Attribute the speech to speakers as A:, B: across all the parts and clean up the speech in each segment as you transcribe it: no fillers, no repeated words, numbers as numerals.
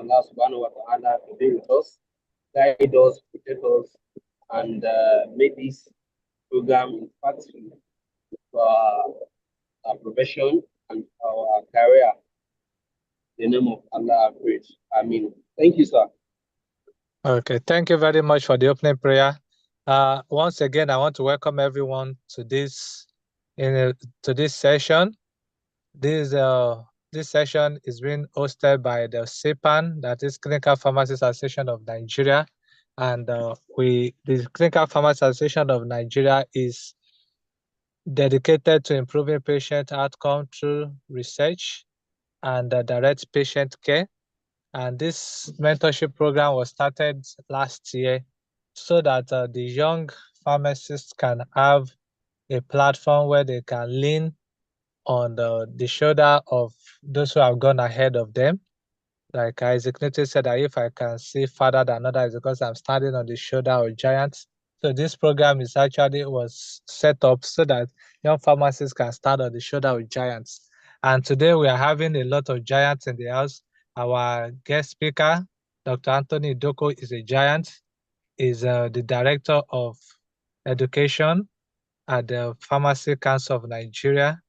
A: Allah subhanahu wa ta'ala to be with us, guide us, protect us, and make this program impactful for our profession and our career. In the name of Allah, I pray. Amen. Thank you, sir.
B: Okay, thank you very much for the opening prayer. Once again, I want to welcome everyone to this session. This session is being hosted by the CPAN, that is Clinical Pharmacy Association of Nigeria, and the Clinical Pharmacy Association of Nigeria is dedicated to improving patient outcome through research and direct patient care. And this mentorship program was started last year so that the young pharmacists can have a platform where they can lean on the shoulder of those who have gone ahead of them. Like Isaac Newton said, that if I can see farther than others, because I'm standing on the shoulder of giants. So this program was set up so that young pharmacists can stand on the shoulder of giants. And today we are having a lot of giants in the house. Our guest speaker, Dr. Anthony Idoko, is a giant, is the Director of Education at the Pharmacy Council of Nigeria,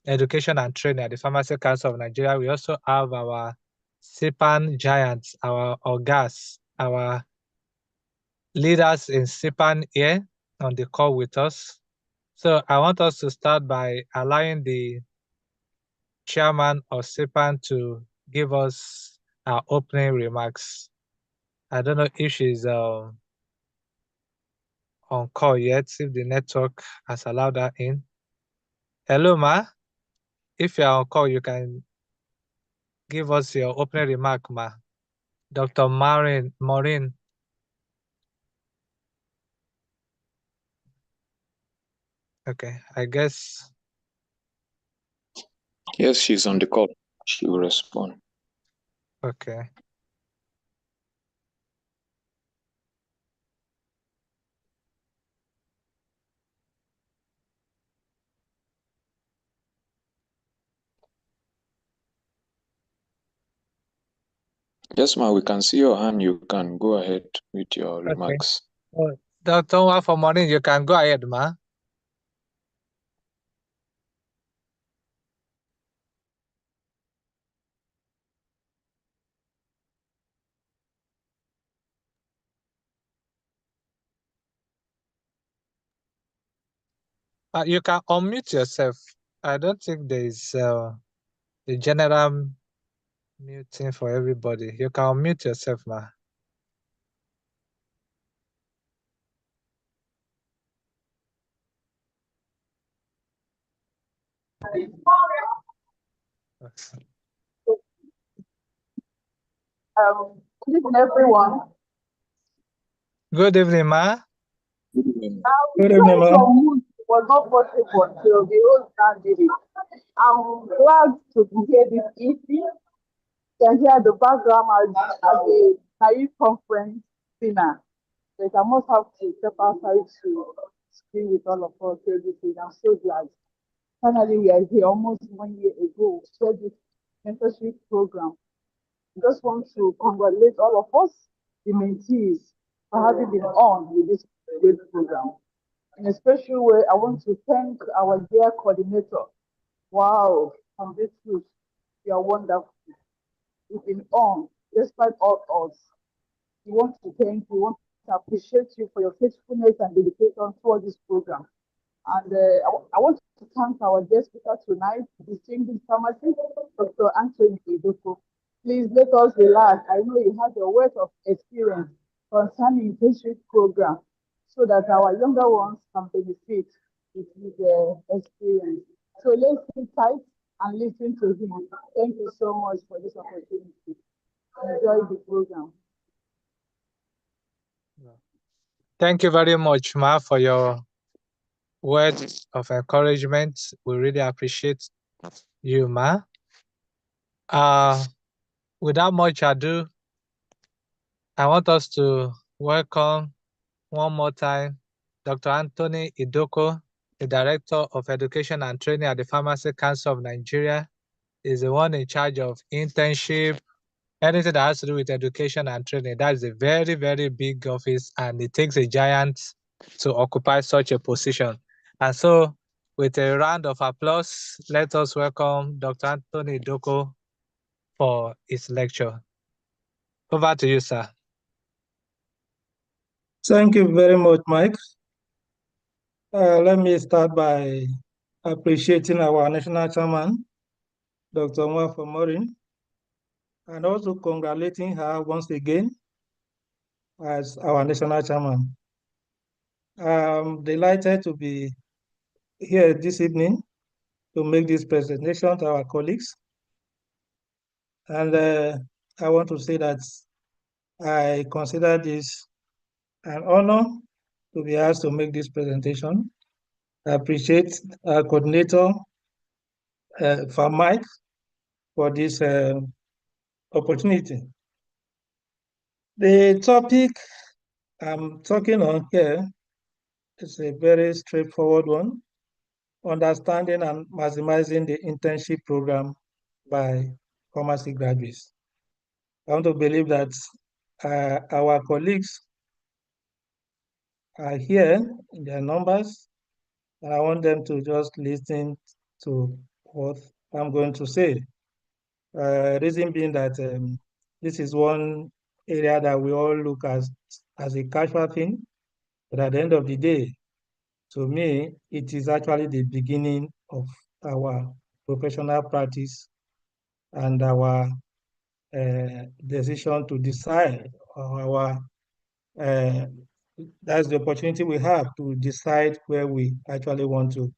B: Education and Training at the Pharmacy Council of Nigeria. We also have our CPAN giants, our OGAs, our leaders in CPAN here on the call with us. So I want us to start by allowing the chairman of CPAN to give us our opening remarks. I don't know if she's on call yet, if the network has allowed her in. Hello, ma. If you're on call, you can give us your opening remark, ma. Dr. Maureen. Okay, I guess.
C: Yes, she's on the call. She will respond.
B: Okay.
C: Yes, ma, we can see your hand. You can go ahead with your remarks.
B: Dr. For Maureen, you can go ahead, ma. You can unmute yourself. I don't think there is a general muting for everybody. You can unmute yourself, ma.
D: Good evening, everyone.
B: Good evening, ma.
C: Good evening.
D: Good evening, ma'am. Was not possible until the whole time did it. I'm glad to be here this evening. You can hear the background as a naive conference dinner. But I must have to step outside to screen with all of us here this evening. I'm so glad. Finally, we are here almost 1 year ago. So this mentorship program. I just want to congratulate all of us, the mentees, for having been on with this great program. In a special way, I want to thank our dear coordinator. Wow, from this truth, you are wonderful. You've been on despite all odds. We want to thank you, we want to appreciate you for your faithfulness and dedication towards this program. And I want to thank our guest speaker tonight, distinguished pharmacist, Dr. Anthony Idoko. Please let us relax. I know you have a wealth of experience concerning internship program so that our younger ones can benefit with his experience. So let's sit tight and listen to him. Thank you so much for this opportunity. Enjoy the program.
B: Thank you very much, ma, for your words of encouragement. We really appreciate you, ma. Without much ado, I want us to welcome one more time Dr. Anthony Idoko, the Director of Education and Training at the Pharmacy Council of Nigeria. Is the one in charge of internship, anything that has to do with education and training, that is a very, very big office, and it takes a giant to occupy such a position. And so, with a round of applause, let us welcome Dr. Anthony Doko for his lecture. Over to you, sir.
E: Thank you very much, Mike. Let me start by appreciating our national chairman, Dr. Nwafor Morin, and also congratulating her once again as our national chairman. I'm delighted to be here this evening to make this presentation to our colleagues. And I want to say that I consider this an honor to be asked to make this presentation. I appreciate our coordinator, for Mike, for this opportunity. The topic I'm talking on here is a very straightforward one: understanding and maximizing the internship program by pharmacy graduates. I want to believe that our colleagues are here in their numbers, and I want them to just listen to what I'm going to say. Reason being that this is one area that we all look as a casual thing, but at the end of the day, to me, it is actually the beginning of our professional practice and our decision to decide, or that's the opportunity we have to decide where we actually want to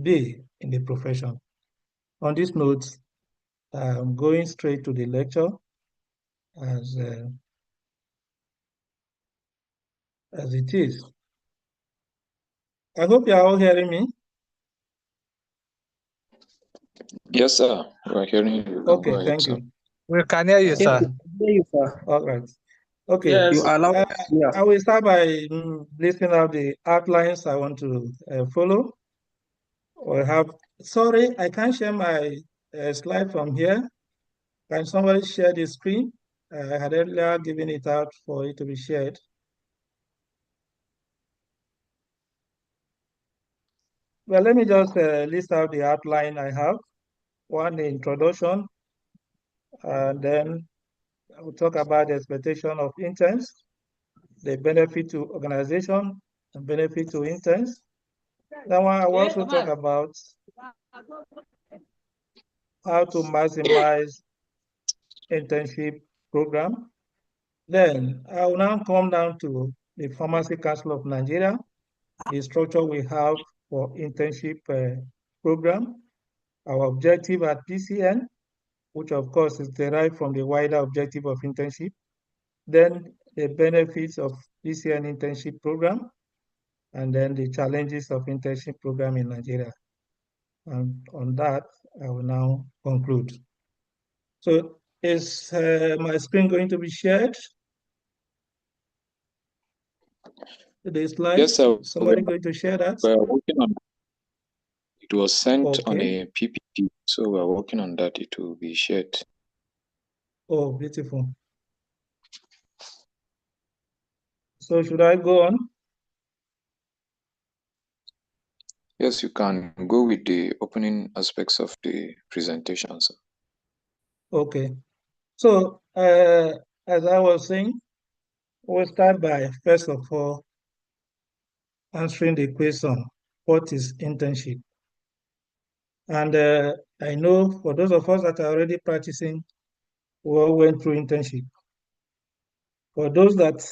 E: be in the profession. On this note, I'm going straight to the lecture as it is. I hope you are all hearing me.
C: Yes, sir. We are hearing you.
E: Okay,
C: Go ahead,
E: thank
C: sir.
E: you.
B: We can hear you, sir.
E: All right. Okay.
F: Yes.
G: You allow, yeah.
E: I will start by listing out the outlines I want to follow. Or have. Sorry, I can't share my slide from here. Can somebody share the screen? I had earlier given it out for it to be shared. Well, let me just list out the outline I have. One, the introduction, and then I will talk about the expectation of interns, the benefit to organization, and benefit to interns. Then I will also talk about how to maximize internship program. Then I will now come down to the Pharmacy Council of Nigeria, the structure we have for internship program, our objective at PCN, which of course is derived from the wider objective of internship, then the benefits of PCN internship program, and then the challenges of internship program in Nigeria. And on that, I will now conclude. So is my screen going to be shared? The slides?
C: Yes, sir.
E: Somebody going to share that?
C: We are working on it. Was sent on
E: Okay.
C: a PPT, so we are working on that. It will be shared.
E: Oh, beautiful. So should I go on?
C: Yes, you can go with the opening aspects of the presentation, sir.
E: Okay. So as I was saying, we'll start by first of all answering the question, what is internship? And I know for those of us that are already practicing, we all went through internship. For those that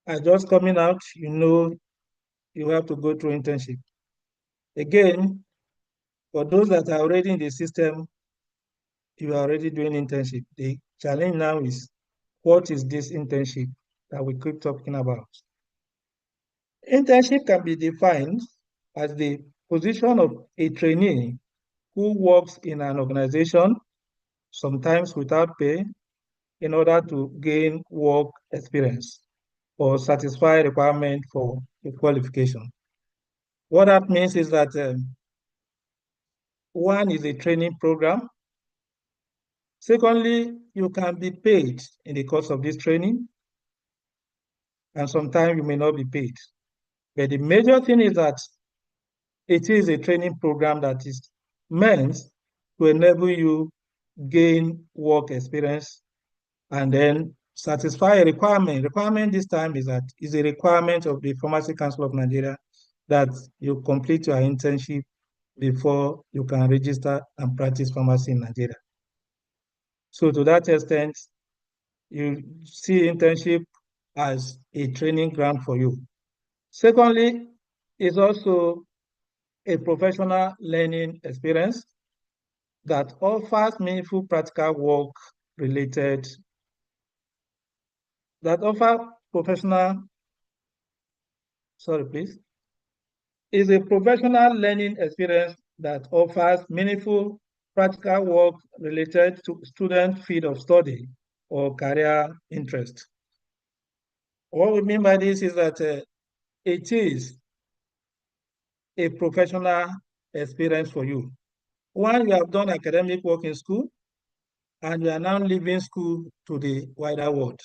E: are just coming out, you know you have to go through internship. Again, for those that are already in the system, you are already doing internship. The challenge now is, what is this internship that we keep talking about? Internship can be defined as the position of a trainee who works in an organization, sometimes without pay, in order to gain work experience or satisfy requirement for a qualification. What that means is that one is a training program Secondly, you can be paid in the course of this training, and sometimes you may not be paid. But the major thing is that it is a training program that is meant to enable you gain work experience and then satisfy a requirement. Requirement this time is that is a requirement of the Pharmacy Council of Nigeria that you complete your internship before you can register and practice pharmacy in Nigeria. So to that extent, you see internship as a training ground for you. Secondly, it's also a professional learning experience that offers meaningful practical work related, that offer professional, sorry please, is a professional learning experience that offers meaningful practical work related to student field of study or career interest. What we mean by this is that it is a professional experience for you. One, you have done academic work in school, and you are now leaving school to the wider world.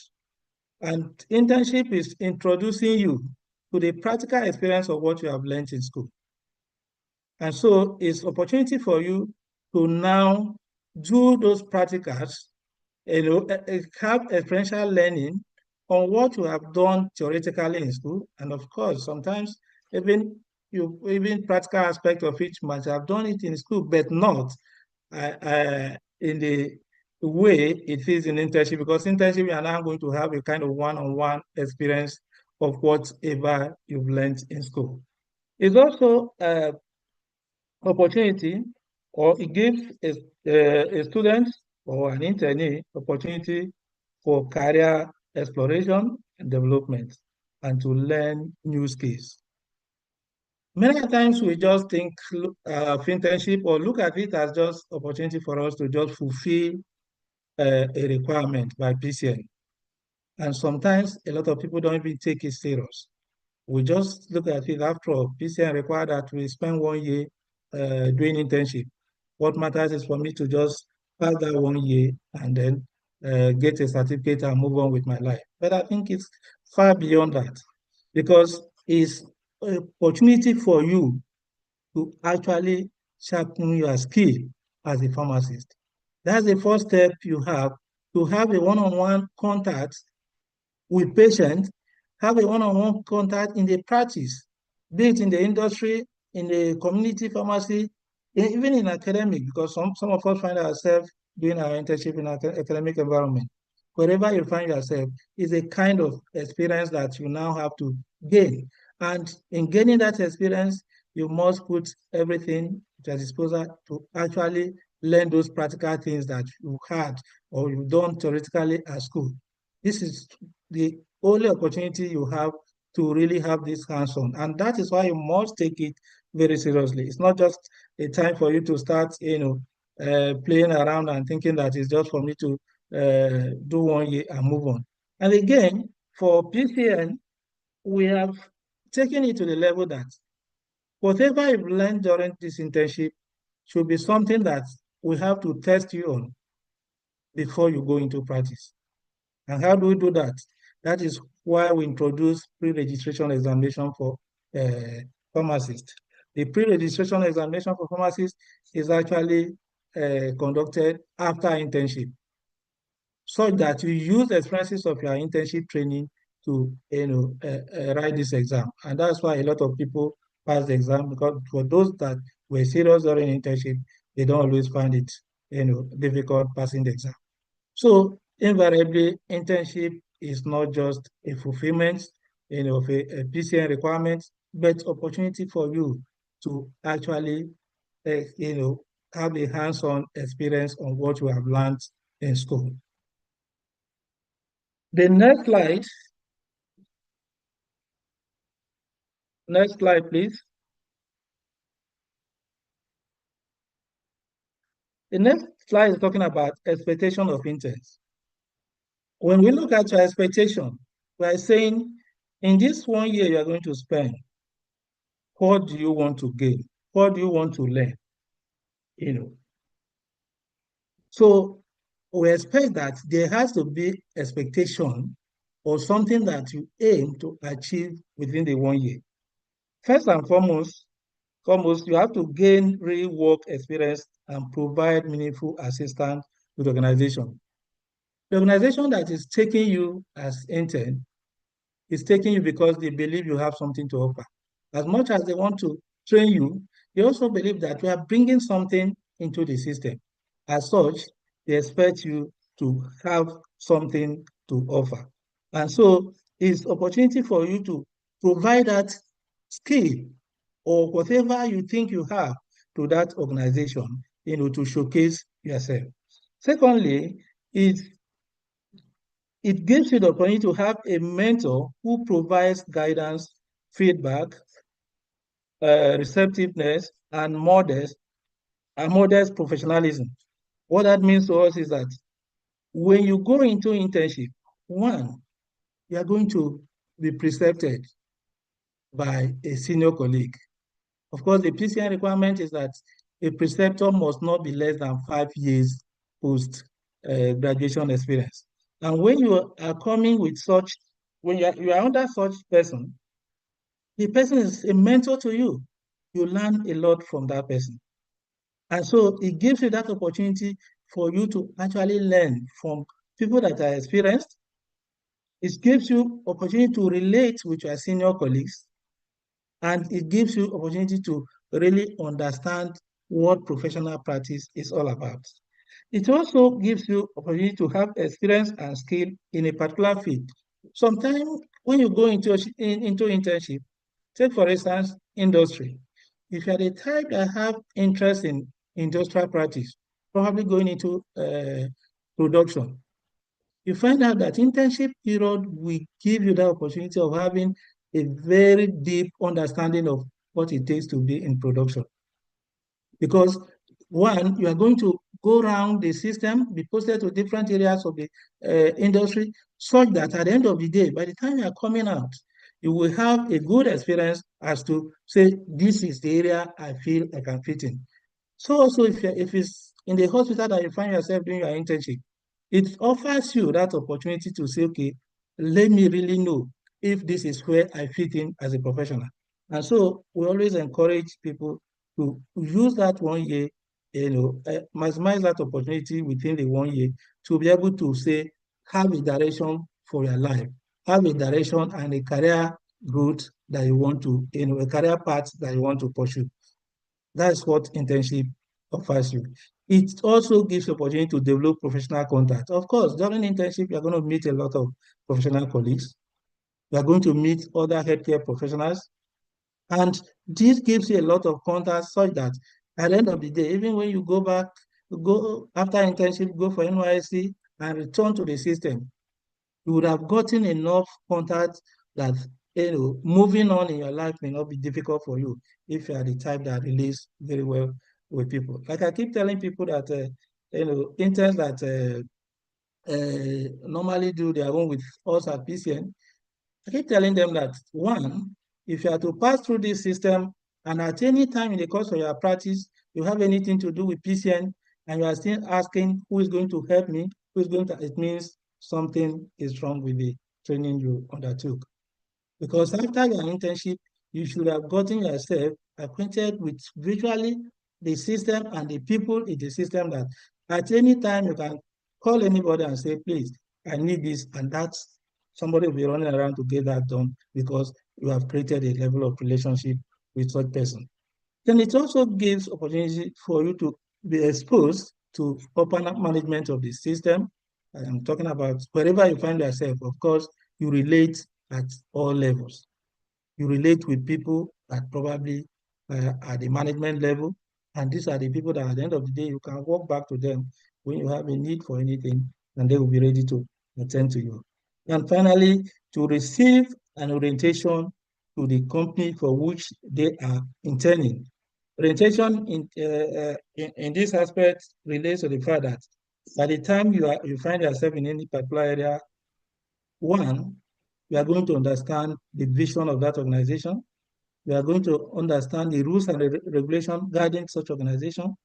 E: And internship is introducing you to the practical experience of what you have learned in school. And so it's opportunity for you to now do those practicals, have experiential learning on what you have done theoretically in school. And of course, sometimes even practical aspect of it might have done it in school, but not in the way it is in internship, because internship you are now going to have a kind of one-on-one experience of whatever you've learned in school. It's also opportunity, or it gives a student or an internee opportunity for career exploration and development and to learn new skills. Many times we just think of internship or look at it as just opportunity for us to just fulfill a requirement by PCN. And sometimes a lot of people don't even take it serious. We just look at it after all. PCN require that we spend 1 year doing internship. What matters is for me to just pass that 1 year and then get a certificate and move on with my life. But I think it's far beyond that, because it's an opportunity for you to actually sharpen your skill as a pharmacist. That's the first step you have, to have a one-on-one contact with patients, have a one-on-one contact in the practice, be it in the industry, in the community pharmacy, even in academic, because some of us find ourselves doing our internship in academic environment. Wherever you find yourself is a kind of experience that you now have to gain. And in gaining that experience, you must put everything at your disposal to actually learn those practical things that you had or you've done theoretically at school. This is the only opportunity you have to really have this hands-on. And that is why you must take it very seriously. It's not just a time for you to start, playing around and thinking that it's just for me to do 1 year and move on. And again, for PCN, we have taken it to the level that whatever you've learned during this internship should be something that we have to test you on before you go into practice. And how do we do that? That is why we introduce pre-registration examination for pharmacists. The pre-registration examination for pharmacists is actually conducted after internship, so that you use the experiences of your internship training to write this exam. And that's why a lot of people pass the exam, because for those that were serious during internship, they don't always find it difficult passing the exam. So invariably, internship is not just a fulfillment of a PCN requirement, but opportunity for you to actually have a hands-on experience on what you have learned in school. The next slide, please. The next slide is talking about expectation of interns. When we look at your expectation, we are saying, in this 1 year you are going to spend, what do you want to gain? What do you want to learn? So we expect that there has to be expectation or something that you aim to achieve within the 1 year. First and foremost, you have to gain real work experience and provide meaningful assistance to the organization. The organization that is taking you as intern is taking you because they believe you have something to offer. As much as they want to train you, they also believe that you are bringing something into the system. As such, they expect you to have something to offer. And so it's opportunity for you to provide that skill or whatever you think you have to that organization, to showcase yourself. Secondly, it gives you the opportunity to have a mentor who provides guidance, feedback, receptiveness, and modest professionalism. What that means to us is that when you go into internship, one, you are going to be precepted by a senior colleague. Of course, the PCN requirement is that a preceptor must not be less than 5 years post graduation experience. And when you are coming with such, when you are under such person, the person is a mentor to you. You learn a lot from that person. And so it gives you that opportunity for you to actually learn from people that are experienced. It gives you opportunity to relate with your senior colleagues, and it gives you opportunity to really understand what professional practice is all about. It also gives you opportunity to have experience and skill in a particular field. Sometimes when you go into internship, take for instance, industry. If you are the type that have interest in industrial practice, probably going into production, you find out that internship period will give you the opportunity of having a very deep understanding of what it takes to be in production. Because one, you are going to go around the system, be posted to different areas of the industry, such that at the end of the day, by the time you are coming out, you will have a good experience as to say, this is the area I feel I can fit in. So also if it's in the hospital that you find yourself doing your internship, it offers you that opportunity to say, okay, let me really know if this is where I fit in as a professional. And so we always encourage people to use that 1 year, maximize that opportunity within the 1 year to be able to say, have a direction for your life, have a direction and a career growth that you want to, a career path that you want to pursue. That's what internship offers you. It also gives you opportunity to develop professional contact. Of course, during internship, you're going to meet a lot of professional colleagues. You're going to meet other healthcare professionals. And this gives you a lot of contacts such that at the end of the day, even when you go back, go after internship, go for NYSC and return to the system, you would have gotten enough contacts that moving on in your life may not be difficult for you if you are the type that relates very well with people. Like I keep telling people that interns that normally do their own with us at PCN, I keep telling them that one, if you are to pass through this system and at any time in the course of your practice, you have anything to do with PCN and you are still asking who is going to help me, who is going to, it means something is wrong with the training you undertook. Because after your internship, you should have gotten yourself acquainted with virtually the system and the people in the system that at any time you can call anybody and say, please, I need this, and that's somebody will be running around to get that done because you have created a level of relationship with such person. Then it also gives opportunity for you to be exposed to upper management of the system. I'm talking about wherever you find yourself. Of course, you relate at all levels. You relate with people that probably at the management level, and these are the people that at the end of the day, you can walk back to them when you have a need for anything, and they will be ready to attend to you. And finally, to receive an orientation to the company for which they are interning. Orientation in this aspect relates to the fact that by the time you find yourself in any particular area, one, you are going to understand the vision of that organization. You are going to understand the rules and regulations guiding such organization.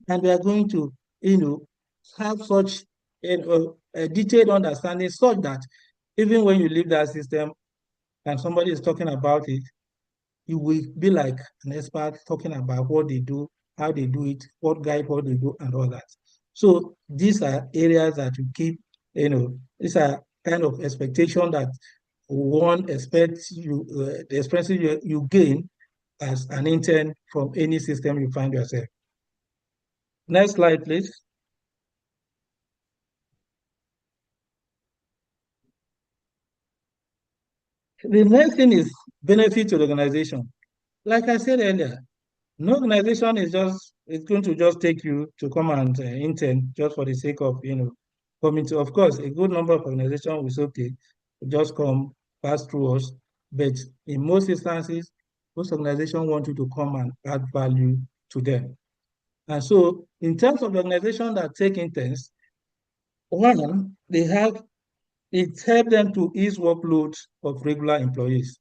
E: And we are going to, have such a detailed understanding such that even when you leave that system and somebody is talking about it, you will be like an expert talking about what they do, how they do it, what guide what they do, and all that. So these are areas that you keep, these are kind of expectation that one expects you, the experiences you gain as an intern from any system you find yourself. Next slide, please. The next thing is benefit to the organization. Like I said earlier, no organization is going to just take you to come and intern just for the sake of, coming to. Of course, a good number of organizations will say, okay, just come, pass through us. But in most instances, most organizations want you to come and add value to them. And so in terms of the organization that take interns, one, it helps them to ease workloads of regular employees.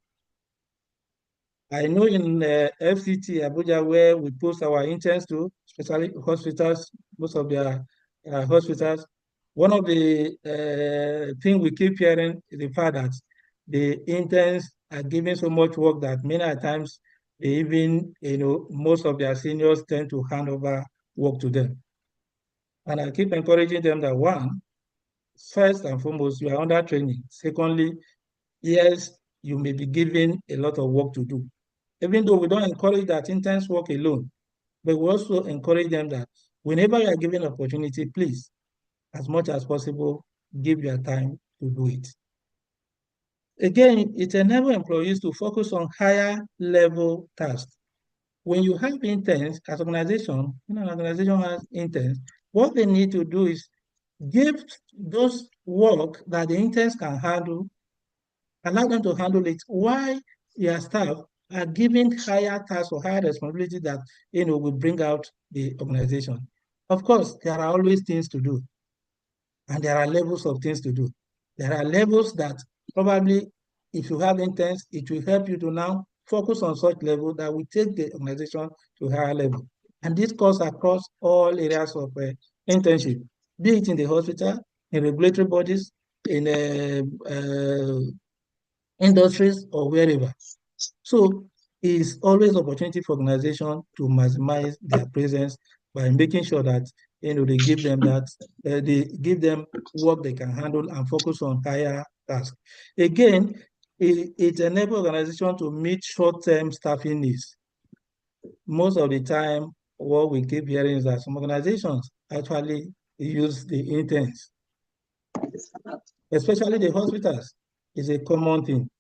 E: I know in FCT Abuja, where we post our interns to, especially hospitals, most of their hospitals, one of the things we keep hearing is the fact that the interns are given so much work that many times they even, most of their seniors tend to hand over work to them. And I keep encouraging them that one, first and foremost, you are under training. Secondly, yes, you may be given a lot of work to do. Even though we don't encourage that interns work alone, but we also encourage them that whenever you are given an opportunity, please, as much as possible, give your time to do it. Again, it enables employees to focus on higher level tasks. When you have interns as organization, an organization has interns, what they need to do is give those work that the interns can handle, allow them to handle it, while your staff are given higher tasks or higher responsibility that will bring out the organization. Of course, there are always things to do, and there are levels of things to do. There are levels that probably, if you have interns, it will help you to now focus on such level that will take the organization to a higher level. And this goes across all areas of internship, be it in the hospital, in regulatory bodies, in industries, or wherever. So it's always opportunity for organization to maximize their presence by making sure that they give them work they can handle and focus on higher tasks. Again, it enables organization to meet short-term staffing needs. Most of the time, what we keep hearing is that some organizations actually use the interns, especially the hospitals. Is a common thing.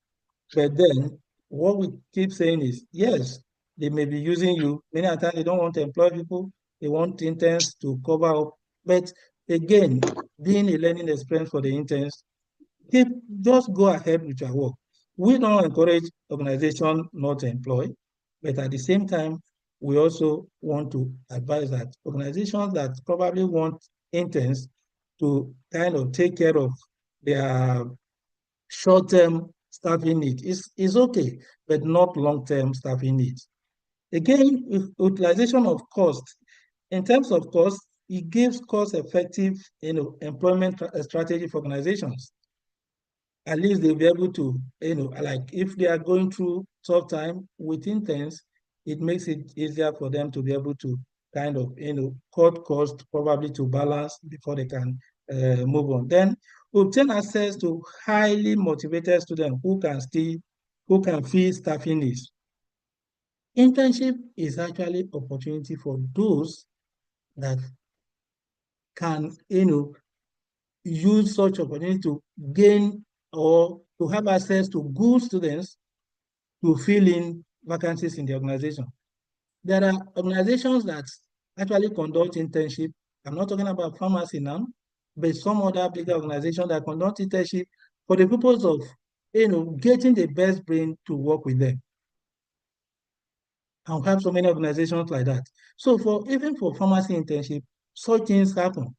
E: But then what we keep saying is, yes, they may be using you. Many times they don't want to employ people. They want interns to cover up. But again, being a learning experience for the interns, just go ahead with your work. We don't encourage organizations not to employ, but at the same time, we also want to advise that organizations that probably want interns to kind of take care of their short-term staffing need is okay, but not long-term staffing needs. Again, utilization of cost. In terms of cost, it gives cost-effective employment strategy for organizations. At least they'll be able to, like if they are going through tough time with interns, it makes it easier for them to be able to kind of, cut cost probably to balance before they can move on. Then obtain access to highly motivated students who can fill staffing needs. Internship is actually opportunity for those that can, use such opportunity to gain or to have access to good students to fill in vacancies in the organization. There are organizations that actually conduct internship. I'm not talking about pharmacy now, but some other bigger organizations that conduct internship for the purpose of, getting the best brain to work with them. And we have so many organizations like that. So even for pharmacy internship, such things happen.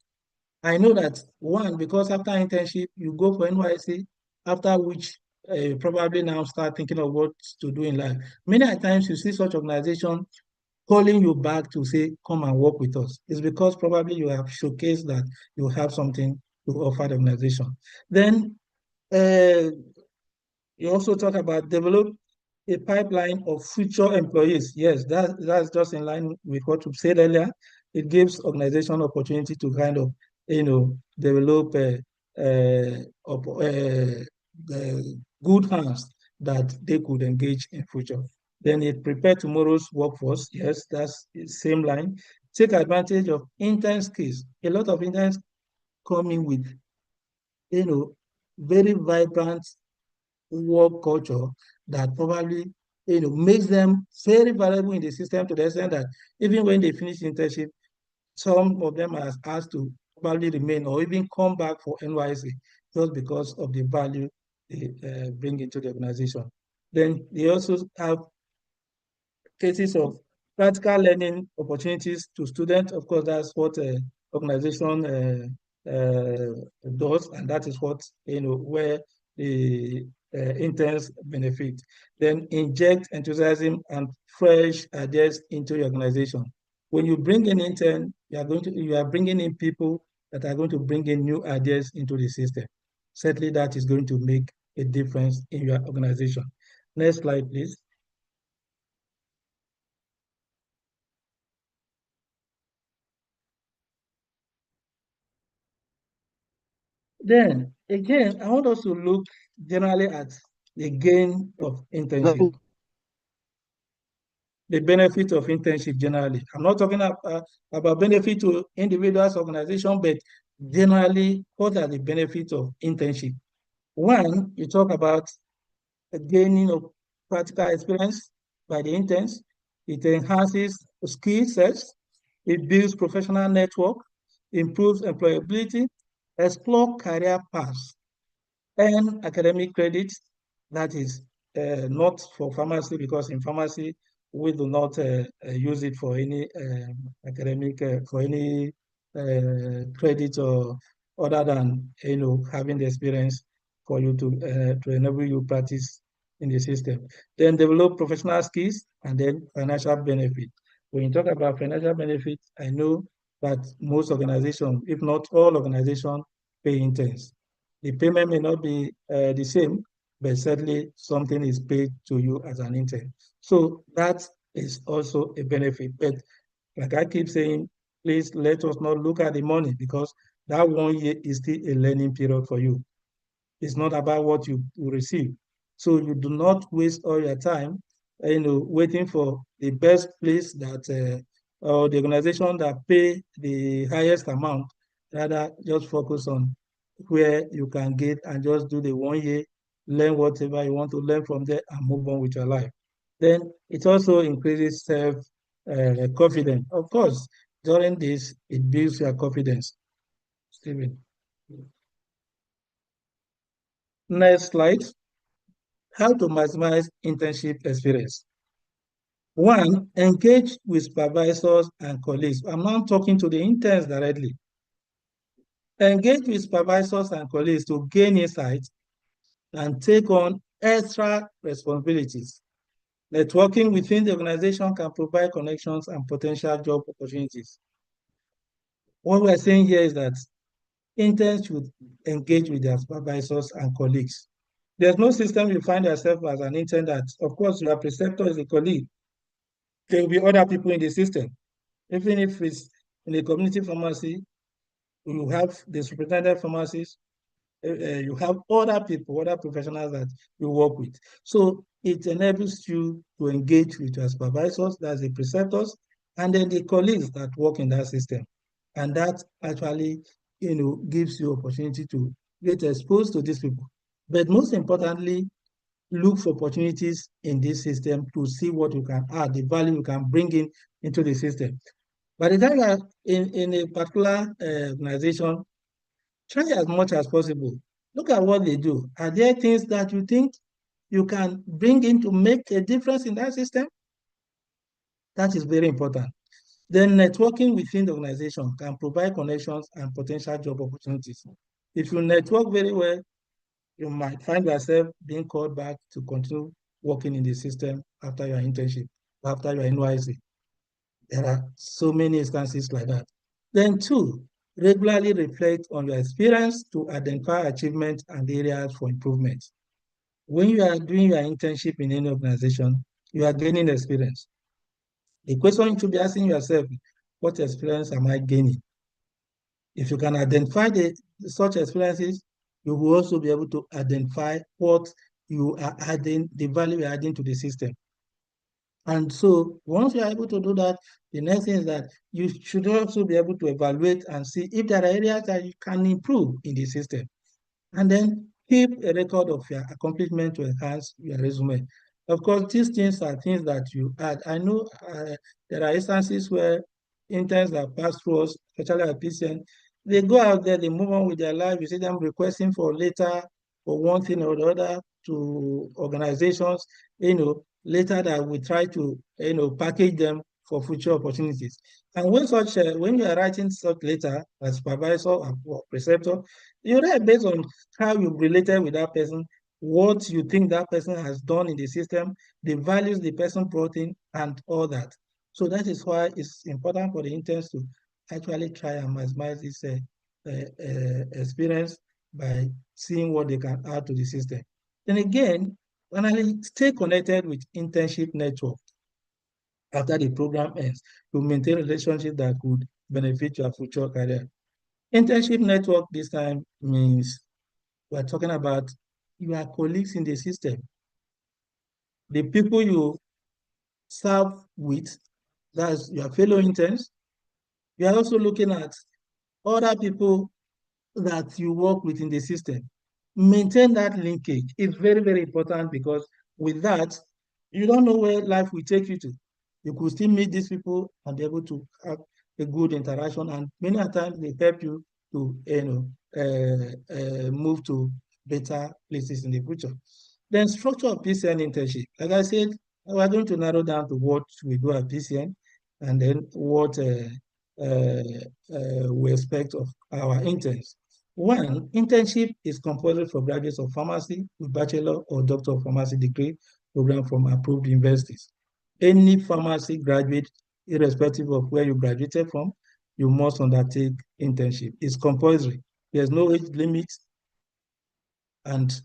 E: I know that one, because after internship, you go for NYC, after which you probably now start thinking of what to do in life. Many times you see such organization calling you back to say, come and work with us. It's because probably you have showcased that you have something to offer the organization. Then you also talk about develop a pipeline of future employees. Yes, that's just in line with what you said earlier. It gives organization opportunity to kind of, develop good hands that they could engage in future. Then it prepare tomorrow's workforce. Yes, that's the same line. Take advantage of intern skills. A lot of interns come in with, very vibrant work culture that probably makes them very valuable in the system, to the extent that even when they finish internship, some of them are asked to probably remain or even come back for NYC just because of the value they bring into the organization. Then they also have cases of practical learning opportunities to students. Of course, that's what organization does, and that is what, where the interns benefit. Then inject enthusiasm and fresh ideas into your organization. When you bring in intern, you are bringing in people that are going to bring in new ideas into the system. Certainly, that is going to make a difference in your organization. Next slide, please. Then again, I want us to look generally at the gain of internship, the benefit of internship generally. I'm not talking about benefit to individuals, organization, but generally, what are the benefits of internship? One, you talk about the gaining of practical experience by the interns. It enhances skill sets. It builds professional network, improves employability, explore career paths, earn academic credit. That is not for pharmacy, because in pharmacy we do not use it for any academic for any credit, or other than having the experience for you to enable you practice in the system. Then develop professional skills, and then financial benefit. When you talk about financial benefit, I know that most organizations, if not all organizations, pay interns. The payment may not be the same, but certainly something is paid to you as an intern. So that is also a benefit. But like I keep saying, please let us not look at the money, because that 1 year is still a learning period for you. It's not about what you receive. So you do not waste all your time, waiting for the best place that, or the organization that pay the highest amount. Rather, just focus on where you can get and just do the 1 year, learn whatever you want to learn from there, and move on with your life. Then it also increases self-confidence. Of course, during this, it builds your confidence. Stephen. Next slide. How to maximize internship experience. One, engage with supervisors and colleagues. I'm not talking to the interns directly. Engage with supervisors and colleagues to gain insight and take on extra responsibilities. Networking within the organization can provide connections and potential job opportunities. What we're saying here is that interns should engage with their supervisors and colleagues. There's no system you find yourself as an intern that, of course, your preceptor is a colleague. There will be other people in the system. Even if it's in a community pharmacy, you have the superintendent pharmacist, you have other people, other professionals that you work with. So it enables you to engage with your supervisors, that's the preceptors, and then the colleagues that work in that system. And that actually, gives you opportunity to get exposed to these people. But most importantly, look for opportunities in this system to see what you can add, the value you can bring in into the system. By the time you are in a particular organization, try as much as possible. Look at what they do. Are there things that you think you can bring in to make a difference in that system? That is very important. Then networking within the organization can provide connections and potential job opportunities. If you network very well, you might find yourself being called back to continue working in the system after your internship, after your NYC. There are so many instances like that. Then two, Regularly reflect on your experience to identify achievements and areas for improvement. When you are doing your internship in any organization, you are gaining experience. The question you should be asking yourself, what experience am I gaining? If you can identify such experiences, you will also be able to identify what you are adding, the value you're adding to the system. And so once you're able to do that, the next thing is that you should also be able to evaluate and see if there are areas that you can improve in the system. And then keep a record of your accomplishment to enhance your resume. Of course, these things are things that you add. I know there are instances where interns that pass through us, especially at PCN, they go out there, they move on with their life. You see them requesting for later for one thing or the other to organizations, later that we try to, package them for future opportunities. And when you are writing such letter as supervisor or preceptor, you write based on how you related with that person, what you think that person has done in the system, the values the person brought in, and all that. So that is why it's important for the interns to actually try and maximize this experience by seeing what they can add to the system. Then again, finally, stay connected with internship network after the program ends to maintain relationships that could benefit your future career. Internship network this time means we're talking about your colleagues in the system, the people you serve with, that's your fellow interns. You are also looking at other people that you work with in the system. Maintain that linkage. It's very, very important because with that, you don't know where life will take you to. You could still meet these people and be able to have a good interaction, and many times they help you to move to better places in the future. Then structure of PCN internship. Like I said, we're going to narrow down to what we do at PCN and then what we expect of our interns. One, internship is compulsory for graduates of pharmacy with bachelor or doctor of pharmacy degree program from approved universities. Any pharmacy graduate, irrespective of where you graduated from, you must undertake internship. It's compulsory. There's no age limit, and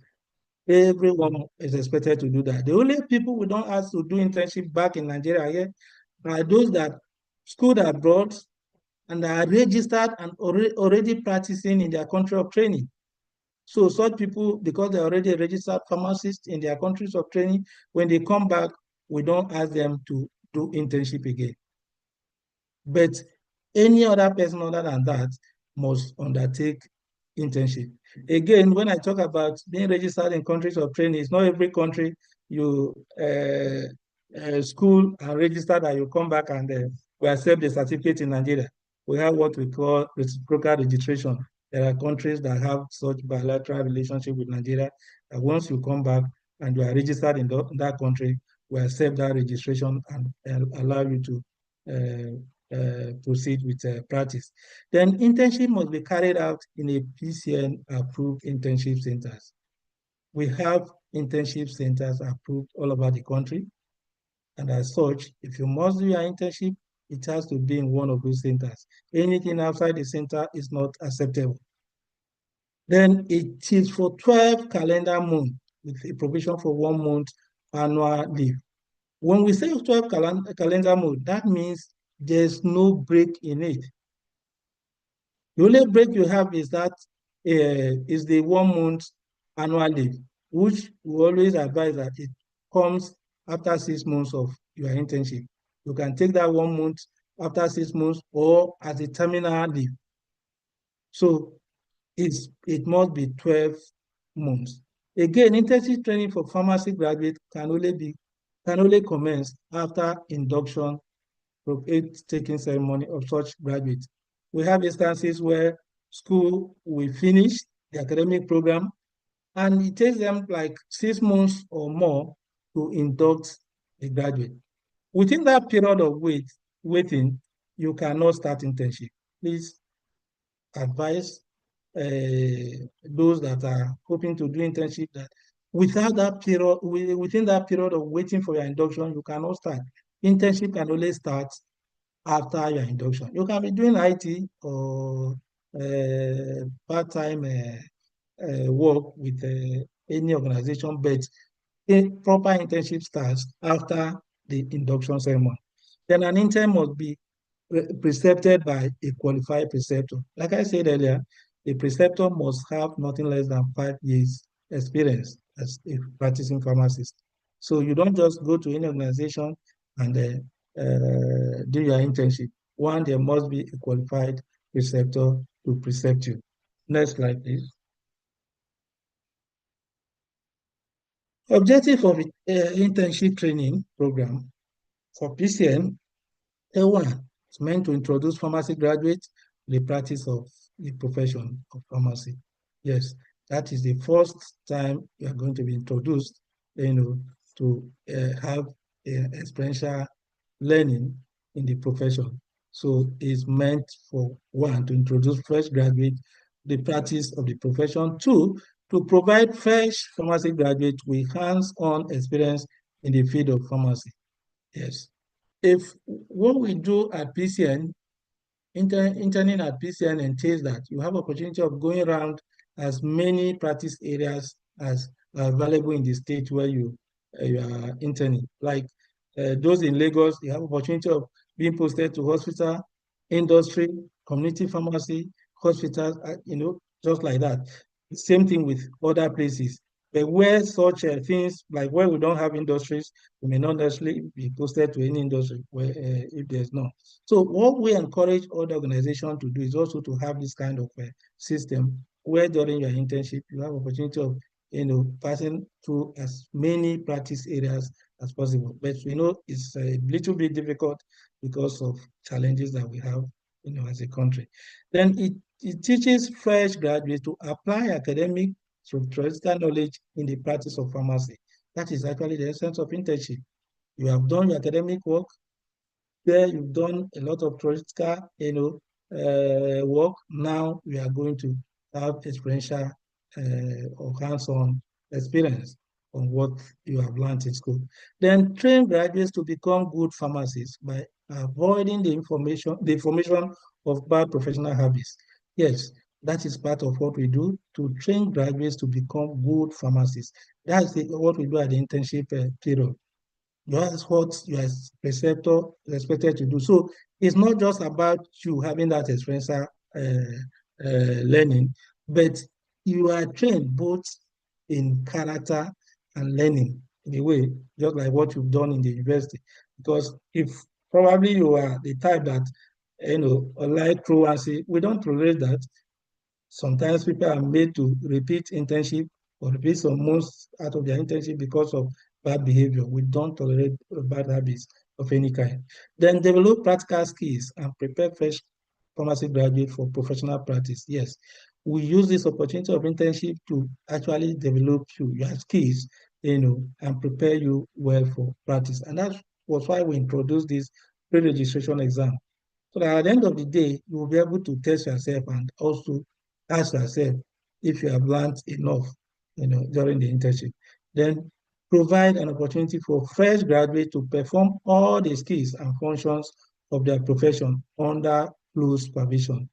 E: everyone is expected to do that. The only people we don't ask to do internship back in Nigeria here are those that schooled abroad and are registered and already practicing in their country of training. So such people, because they're already registered pharmacists in their countries of training, when they come back, we don't ask them to do internship again. But any other person other than that must undertake internship. Again, when I talk about being registered in countries of training, it's not every country you school and register that you come back and we accept the certificate in Nigeria. We have what we call reciprocal registration. There are countries that have such bilateral relationship with Nigeria. And once you come back and you are registered in that country, we accept that registration and allow you to proceed with practice. Then internship must be carried out in a PCN approved internship centers. We have internship centers approved all over the country. And as such, if you must do your internship, it has to be in one of those centers. Anything outside the center is not acceptable. Then it is for 12 calendar months with a provision for 1 month annual leave. When we say 12 calendar months, that means there's no break in it. The only break you have is that is the 1 month annual leave, which we always advise that it comes after 6 months of your internship. You can take that 1 month after 6 months or as a terminal leave. So it must be 12 months. Again, internship training for pharmacy graduates can only commence after induction taking ceremony of such graduates. We have instances where school will finish the academic program and it takes them like 6 months or more to induct a graduate. Within that period of waiting, you cannot start internship. Please advise those that are hoping to do internship that within that period of waiting for your induction, you cannot start. Internship can only start after your induction. You can be doing IT or part-time work with any organization, but a proper internship starts after the induction ceremony. Then an intern must be precepted by a qualified preceptor. Like I said earlier, a preceptor must have nothing less than 5 years experience as a practicing pharmacist. So you don't just go to any organization and do your internship. One, there must be a qualified preceptor to precept you. Next slide, please. Objective of internship training program for PCN, A1, is meant to introduce pharmacy graduates to the practice of the profession of pharmacy. Yes, that is the first time you are going to be introduced, to have experiential learning in the profession. So it's meant for one, to introduce fresh graduates to the practice of the profession. Two, to provide fresh pharmacy graduates with hands-on experience in the field of pharmacy. Yes. If what we do at PCN, interning at PCN, entails that you have opportunity of going around as many practice areas as are available in the state where you are interning. Like those in Lagos, you have opportunity of being posted to hospital, industry, community pharmacy, hospitals, just like that. Same thing with other places. But where such things, like where we don't have industries, we may not necessarily be posted to any industry where if there's none. So what we encourage other organizations to do is also to have this kind of system where during your internship, you have opportunity of passing through as many practice areas as possible. But we know it's a little bit difficult because of challenges that we have, as a country. Then it teaches fresh graduates to apply academic theoretical knowledge in the practice of pharmacy. That is actually the essence of internship. You have done your academic work, there you've done a lot of theoretical, work. Now we are going to have experiential or hands-on experience on what you have learned in school. Then train graduates to become good pharmacists by avoiding the formation of bad professional habits. Yes, that is part of what we do to train graduates to become good pharmacists. That's what we do at the internship period. That's what you as preceptor expected to do. So it's not just about you having that experiential learning, but you are trained both in character and learning in a way, just like what you've done in the university. Because if probably you are the type that, like truancy, we don't tolerate that. Sometimes people are made to repeat internship or repeat some months out of their internship because of bad behavior. We don't tolerate bad habits of any kind. Then develop practical skills and prepare fresh pharmacy graduates for professional practice. Yes, we use this opportunity of internship to actually develop your skills, and prepare you well for practice. And that was why we introduced this pre-registration exam. So that at the end of the day, you will be able to test yourself and also ask yourself if you have learned enough, during the internship. Then provide an opportunity for fresh graduates to perform all the skills and functions of their profession under close supervision.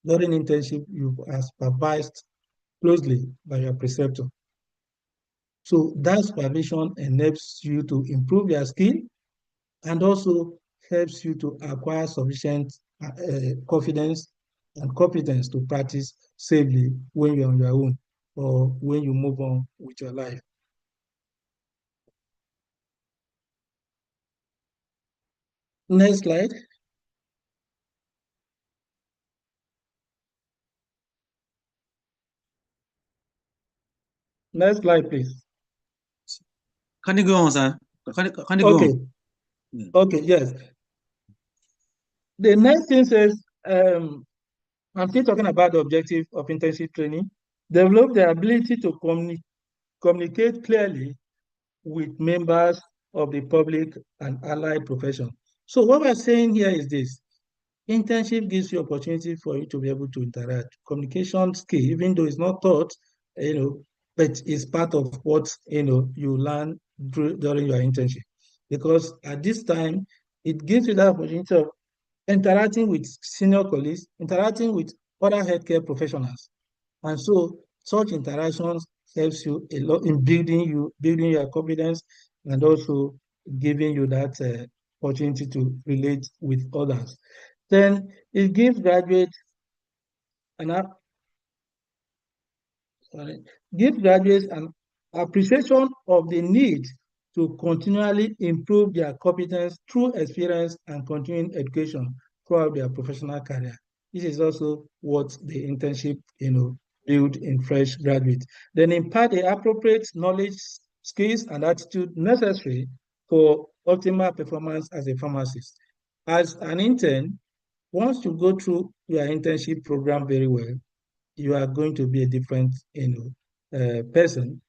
E: During internship, you are supervised closely by your preceptor. So that supervision enables you to improve your skill and also helps you to acquire sufficient confidence and competence to practice safely when you're on your own or when you move on with your life. Next slide. Next slide, please.
F: Can you go on, sir? Can you go
E: Okay.
F: on?
E: Okay, yes. The next thing says, I'm still talking about the objective of internship training. Develop the ability to communicate clearly with members of the public and allied profession. So what we're saying here is this. Internship gives you opportunity for you to be able to interact. Communication skill, even though it's not taught, but it's part of what, you learn during your internship. Because at this time, it gives you that opportunity of interacting with senior colleagues, interacting with other healthcare professionals. And so such interactions helps you a lot in building your confidence, and also giving you that opportunity to relate with others. Then it gives graduates an sorry, give graduates an appreciation of the need to continually improve their competence through experience and continuing education throughout their professional career. This is also what the internship, build in fresh graduates. Then impart the appropriate knowledge, skills, and attitude necessary for optimal performance as a pharmacist. As an intern, once you go through your internship program very well, you are going to be a different, person,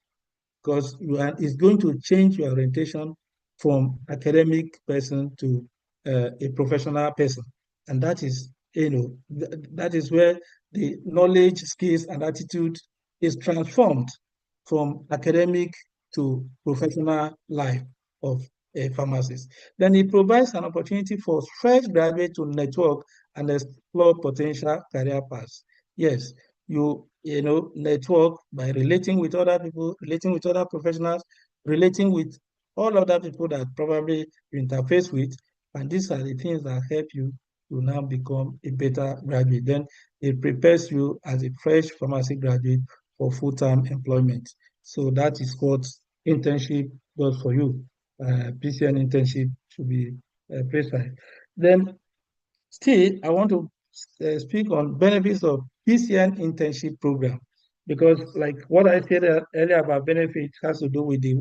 E: because it's going to change your orientation from academic person to a professional person. And that is, that is where the knowledge, skills, and attitude is transformed from academic to professional life of a pharmacist. Then it provides an opportunity for fresh graduates to network and explore potential career paths. Yes, network by relating with other people, relating with other professionals, relating with all other people that probably you interface with. And these are the things that help you to now become a better graduate. Then it prepares you as a fresh pharmacy graduate for full-time employment. So that is what internship does for you. PCN internship should be precise. Then still, I want to speak on benefits of PCN internship program, because like what I said earlier about benefits has to do with the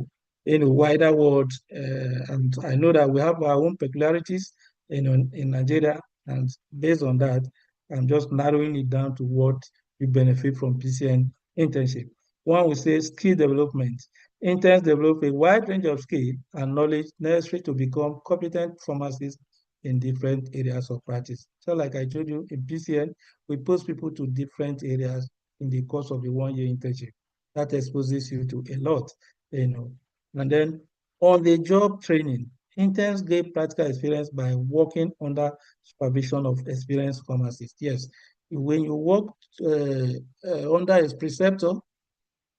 E: wider world, and I know that we have our own peculiarities in Nigeria, and based on that, I'm just narrowing it down to what we benefit from PCN internship. One will say skill development. Interns develop a wide range of skill and knowledge necessary to become competent pharmacists in different areas of practice. So like I told you, in PCN, we post people to different areas in the course of the 1-year internship. That exposes you to a lot, And then on the job training, interns gain practical experience by working under supervision of experienced pharmacists. Yes, when you work under a preceptor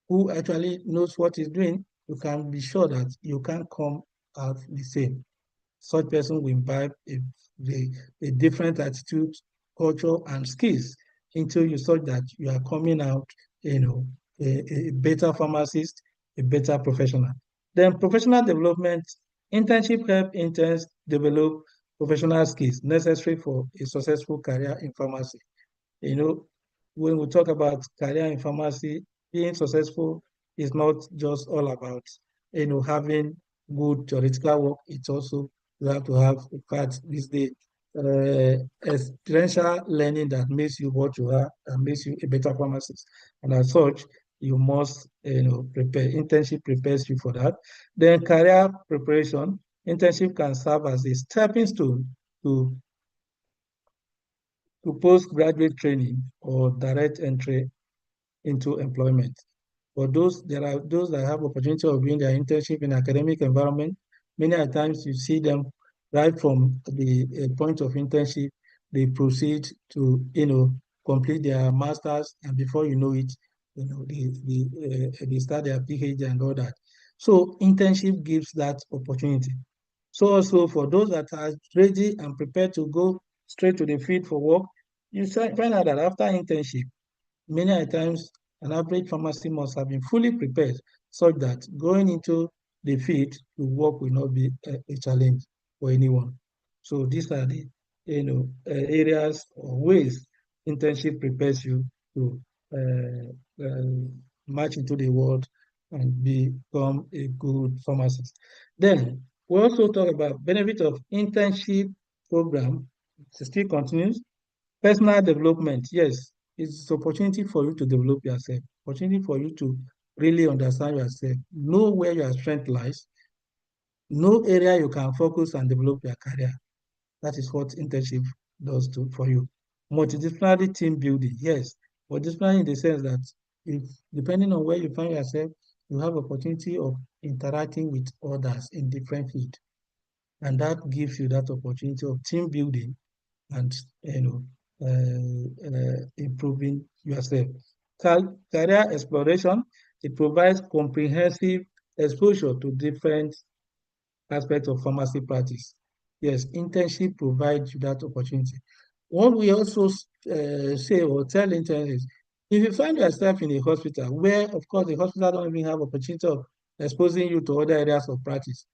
E: who actually knows what he's doing, you can be sure that you can come out the same. Such person will imbibe a different attitude, culture, and skills into you, such that you are coming out, a better pharmacist, a better professional. Then professional development, internship help interns develop professional skills necessary for a successful career in pharmacy. When we talk about career in pharmacy, being successful is not just all about, having good theoretical work. It's also, you have to have, in fact, this the experiential learning that makes you what you are and makes you a better pharmacist. And as such, you must, prepare. Internship prepares you for that. Then career preparation, internship can serve as a stepping stone to postgraduate training or direct entry into employment. For there are those that have opportunity of doing their internship in academic environment. Many times you see them right from the point of internship, they proceed to, complete their masters, and before you know it, they start their PhD and all that. So internship gives that opportunity. So also for those that are ready and prepared to go straight to the field for work, you find out that after internship, many times an average pharmacy must have been fully prepared such that going into the field to work will not be a challenge for anyone. So these are the areas or ways internship prepares you to march into the world and become a good pharmacist. Then we also talk about benefit of internship program. It still continues. Personal development, yes, it's opportunity for you to develop yourself, opportunity for you to really understand yourself, know where your strength lies, know area you can focus and develop your career. That is what internship does for you. Multidisciplinary team building, yes, multidisciplinary in the sense that if depending on where you find yourself, you have opportunity of interacting with others in different fields, and that gives you that opportunity of team building and improving yourself. Career exploration, it provides comprehensive exposure to different aspects of pharmacy practice. Yes, internship provides you that opportunity. What we also say or tell interns, if you find yourself in a hospital where, of course, the hospital don't even have opportunity of exposing you to other areas of practice,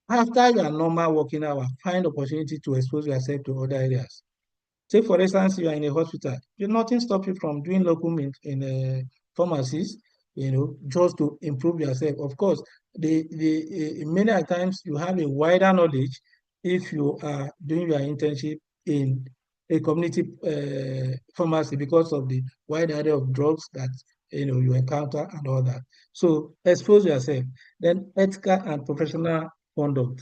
E: after your normal working hour, find opportunity to expose yourself to other areas. Take, for instance, you are in a hospital. Nothing stop you from doing locum in pharmacies, just to improve yourself. Of course, many a times you have a wider knowledge if you are doing your internship in a community pharmacy because of the wide area of drugs that you encounter and all that. So expose yourself. Then ethical and professional conduct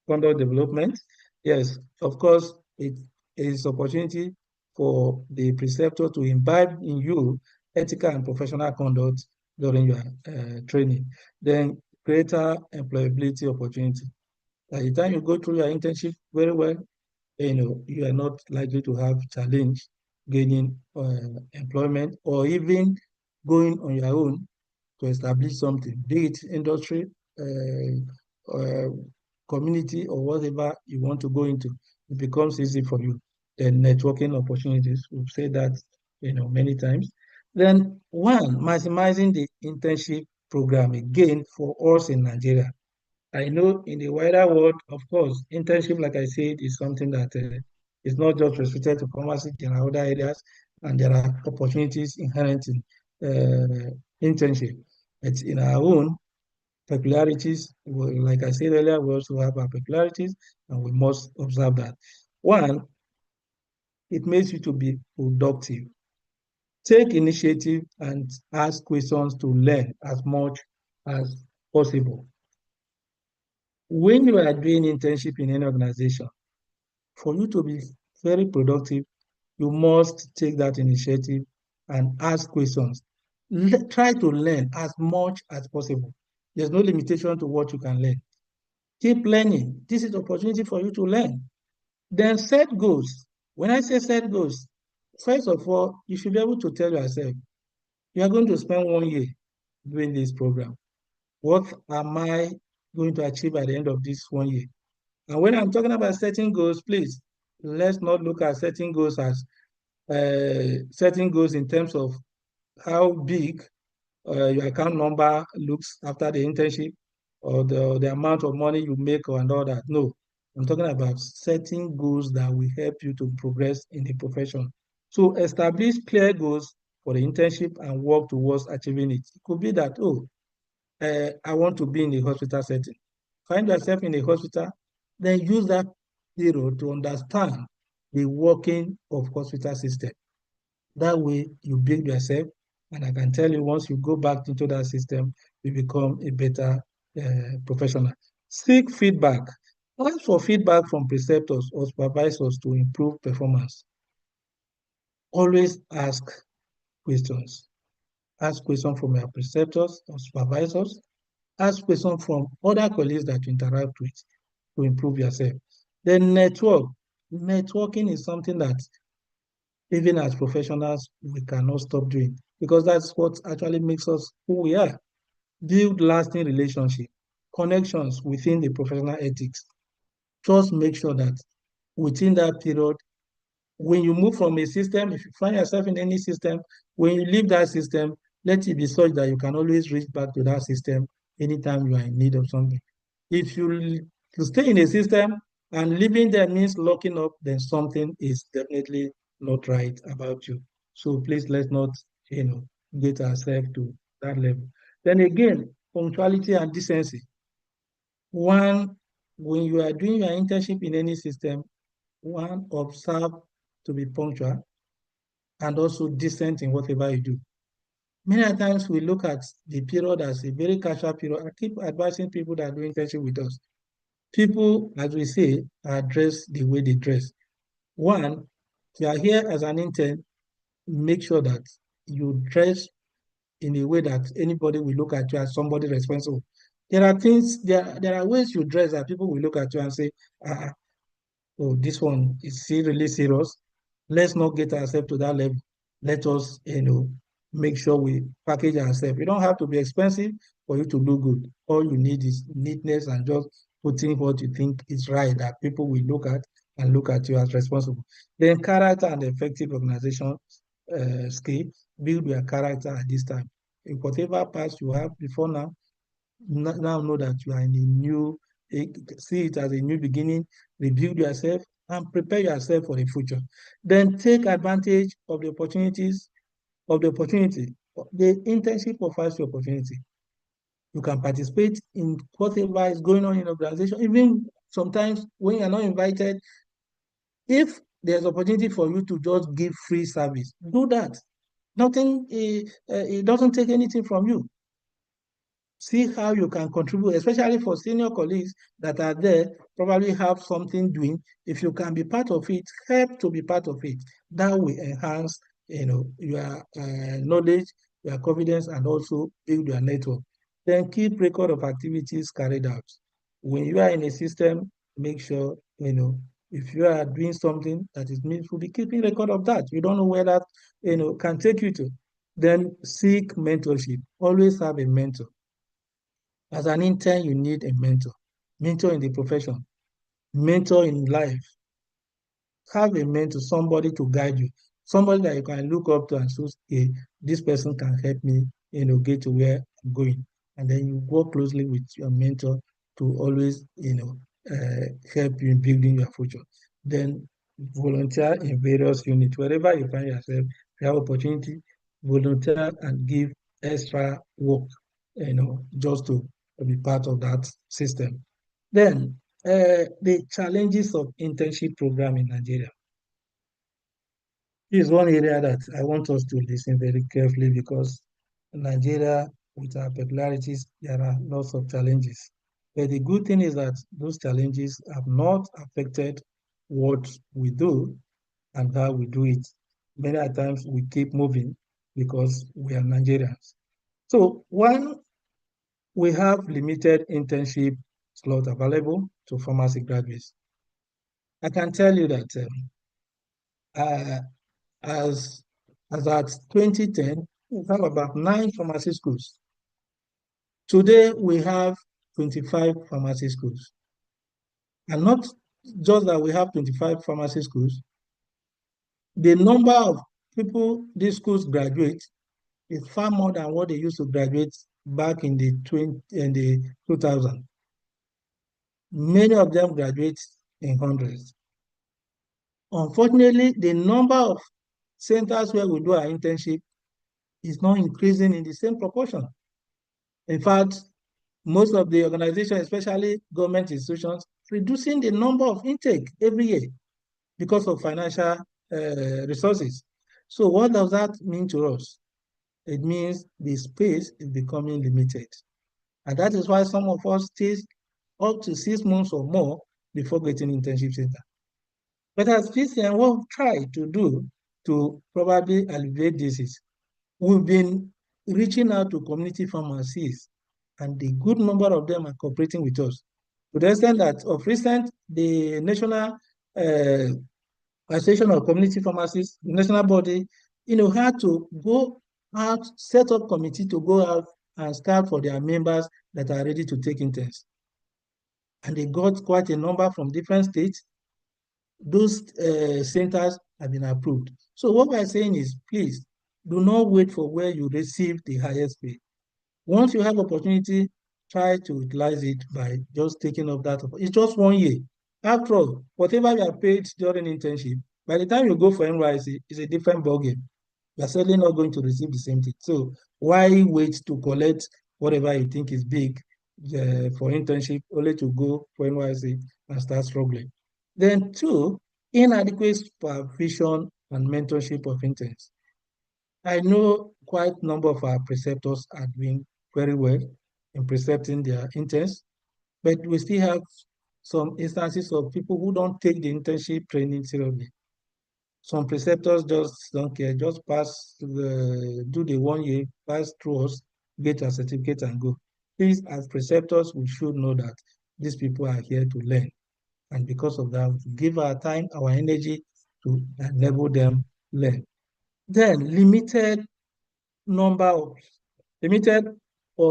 E: development. Yes, of course, it is opportunity for the preceptor to imbibe in you ethical and professional conduct during your training. Then greater employability opportunity. By the time you go through your internship very well, you are not likely to have challenge gaining employment or even going on your own to establish something, be it industry, community, or whatever you want to go into. It becomes easy for you. Then networking opportunities, we've said that many times. Then one, maximizing the internship program again for us in Nigeria. I know in the wider world, of course, internship, like I said, is something that is not just restricted to pharmacy. There are other areas, and there are opportunities inherent in internship. It's in our own peculiarities. Like I said earlier, we also have our peculiarities, and we must observe that. One, it makes you to be productive. Take initiative and ask questions to learn as much as possible. When you are doing internship in any organization, for you to be very productive, you must take that initiative and ask questions. Try to learn as much as possible. There's no limitation to what you can learn. Keep learning. This is opportunity for you to learn. Then set goals. When I say set goals, first of all, you should be able to tell yourself, you are going to spend 1 year doing this program. What am I going to achieve at the end of this 1 year? And when I'm talking about setting goals, please, let's not look at setting goals as setting goals in terms of how big your account number looks after the internship or the amount of money you make and all that. No, I'm talking about setting goals that will help you to progress in the profession. So establish clear goals for the internship and work towards achieving it. It could be that, I want to be in a hospital setting. Find yourself in a hospital, then use that period to understand the working of hospital system. That way you build yourself, and I can tell you once you go back into that system, you become a better professional. Seek feedback. Ask for feedback from preceptors or supervisors to improve performance. Always ask questions. Ask questions from your preceptors or supervisors. Ask questions from other colleagues that you interact with to improve yourself. Then network. Networking is something that even as professionals, we cannot stop doing because that's what actually makes us who we are. Build lasting relationships, connections within the professional ethics. Just make sure that within that period, when you move from a system, if you find yourself in any system, when you leave that system, let it be such that you can always reach back to that system anytime you are in need of something. If you stay in a system and living there means locking up, then something is definitely not right about you. So please let's not, get ourselves to that level. Then again, punctuality and decency. One, when you are doing your internship in any system, one, observe to be punctual and also decent in whatever you do. Many times we look at the period as a very casual period. I keep advising people that do internship with us. People, as we say, are dressed the way they dress. One, if you are here as an intern, make sure that you dress in a way that anybody will look at you as somebody responsible. There are ways you dress that people will look at you and say, oh, this one, is he really serious? let's not get ourselves to that level. Let us, make sure we package ourselves. You don't have to be expensive for you to look good. All you need is neatness and just putting what you think is right that people will look at and look at you as responsible. Then character and effective organization skill, build your character at this time. In whatever past you have before now, now know that you are in a new, see it as a new beginning, rebuild yourself and prepare yourself for the future. Then take advantage of the opportunities of the opportunity. The internship offers you opportunity. You can participate in whatever is going on in the organization. Even sometimes when you're not invited, if there's opportunity for you to just give free service, do that. Nothing, it doesn't take anything from you. See how you can contribute, especially for senior colleagues that are there, probably have something doing. If you can be part of it, help to be part of it. That will enhance, your knowledge, your confidence, and also build your network. Then keep record of activities carried out. When you are in a system, make sure, if you are doing something that is meaningful, be keeping record of that. You don't know where that, can take you to. Then seek mentorship. Always have a mentor. As an intern, you need a mentor. Mentor in the profession, mentor in life. Have a mentor, somebody to guide you, somebody that you can look up to and say, okay, this person can help me, get to where I'm going. And then you work closely with your mentor to always, help you in building your future. Then volunteer in various units. Wherever you find yourself, if you have opportunity, volunteer and give extra work, just to be part of that system. Then the challenges of internship program in Nigeria. This is one area that I want us to listen very carefully because in Nigeria, with our peculiarities, there are lots of challenges. But the good thing is that those challenges have not affected what we do and how we do it. Many times we keep moving because we are Nigerians. So one, we have limited internship slot available to pharmacy graduates. I can tell you that uh, as at 2010, we have about 9 pharmacy schools. Today, we have 25 pharmacy schools. And not just that we have 25 pharmacy schools, the number of people these schools graduate is far more than what they used to graduate back in the 2000. Many of them graduate in hundreds. Unfortunately, the number of centers where we do our internship is not increasing in the same proportion. In fact, most of the organizations, especially government institutions, reducing the number of intake every year because of financial resources. So what does that mean to us? It means the space is becoming limited. And that is why some of us stay up to 6 months or more before getting internship center. But as PCN, what we've tried to do to probably alleviate this is we've been reaching out to community pharmacies, and a good number of them are cooperating with us. To the extent that of recent, the National Association of Community Pharmacists, the national body, had to go out, set up committee to go out and start for their members that are ready to take interns. And they got quite a number from different states. Those centers have been approved. So what we're saying is, please, do not wait for where you receive the highest pay. Once you have opportunity, try to utilize it by just taking up that. It's just 1 year. After all, whatever you are paid during internship, by the time you go for NYC, it's a different ballgame. You're certainly not going to receive the same thing. So why wait to collect whatever you think is big for internship, only to go for NYC and start struggling? Then 2, inadequate supervision and mentorship of interns. I know quite a number of our preceptors are doing very well in precepting their interns, but we still have some instances of people who don't take the internship training seriously. Some preceptors just don't care, just do the 1 year, pass through us, get a certificate and go. Please, as preceptors, we should know that these people are here to learn. And because of that, we give our time, our energy, to enable them learn. Then limited or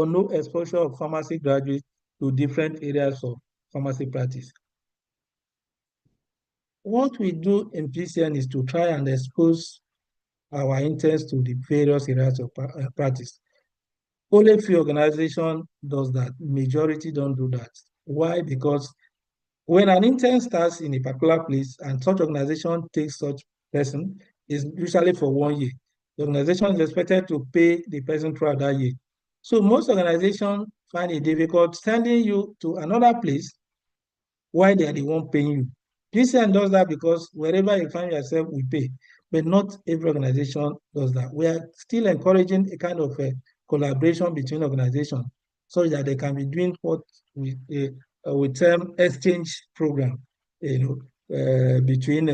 E: no exposure of pharmacy graduates to different areas of pharmacy practice. What we do in PCN is to try and expose our interns to the various areas of practice. Only few organizations does that. Majority don't do that. Why? Because when an intern starts in a particular place and such organization takes such person, is usually for 1 year. The organization is expected to pay the person throughout that year. So most organizations find it difficult sending you to another place while they are the one paying you. PCN does that because wherever you find yourself, we pay. But not every organization does that. We are still encouraging a kind of a collaboration between organizations so that they can be doing what we term exchange program, between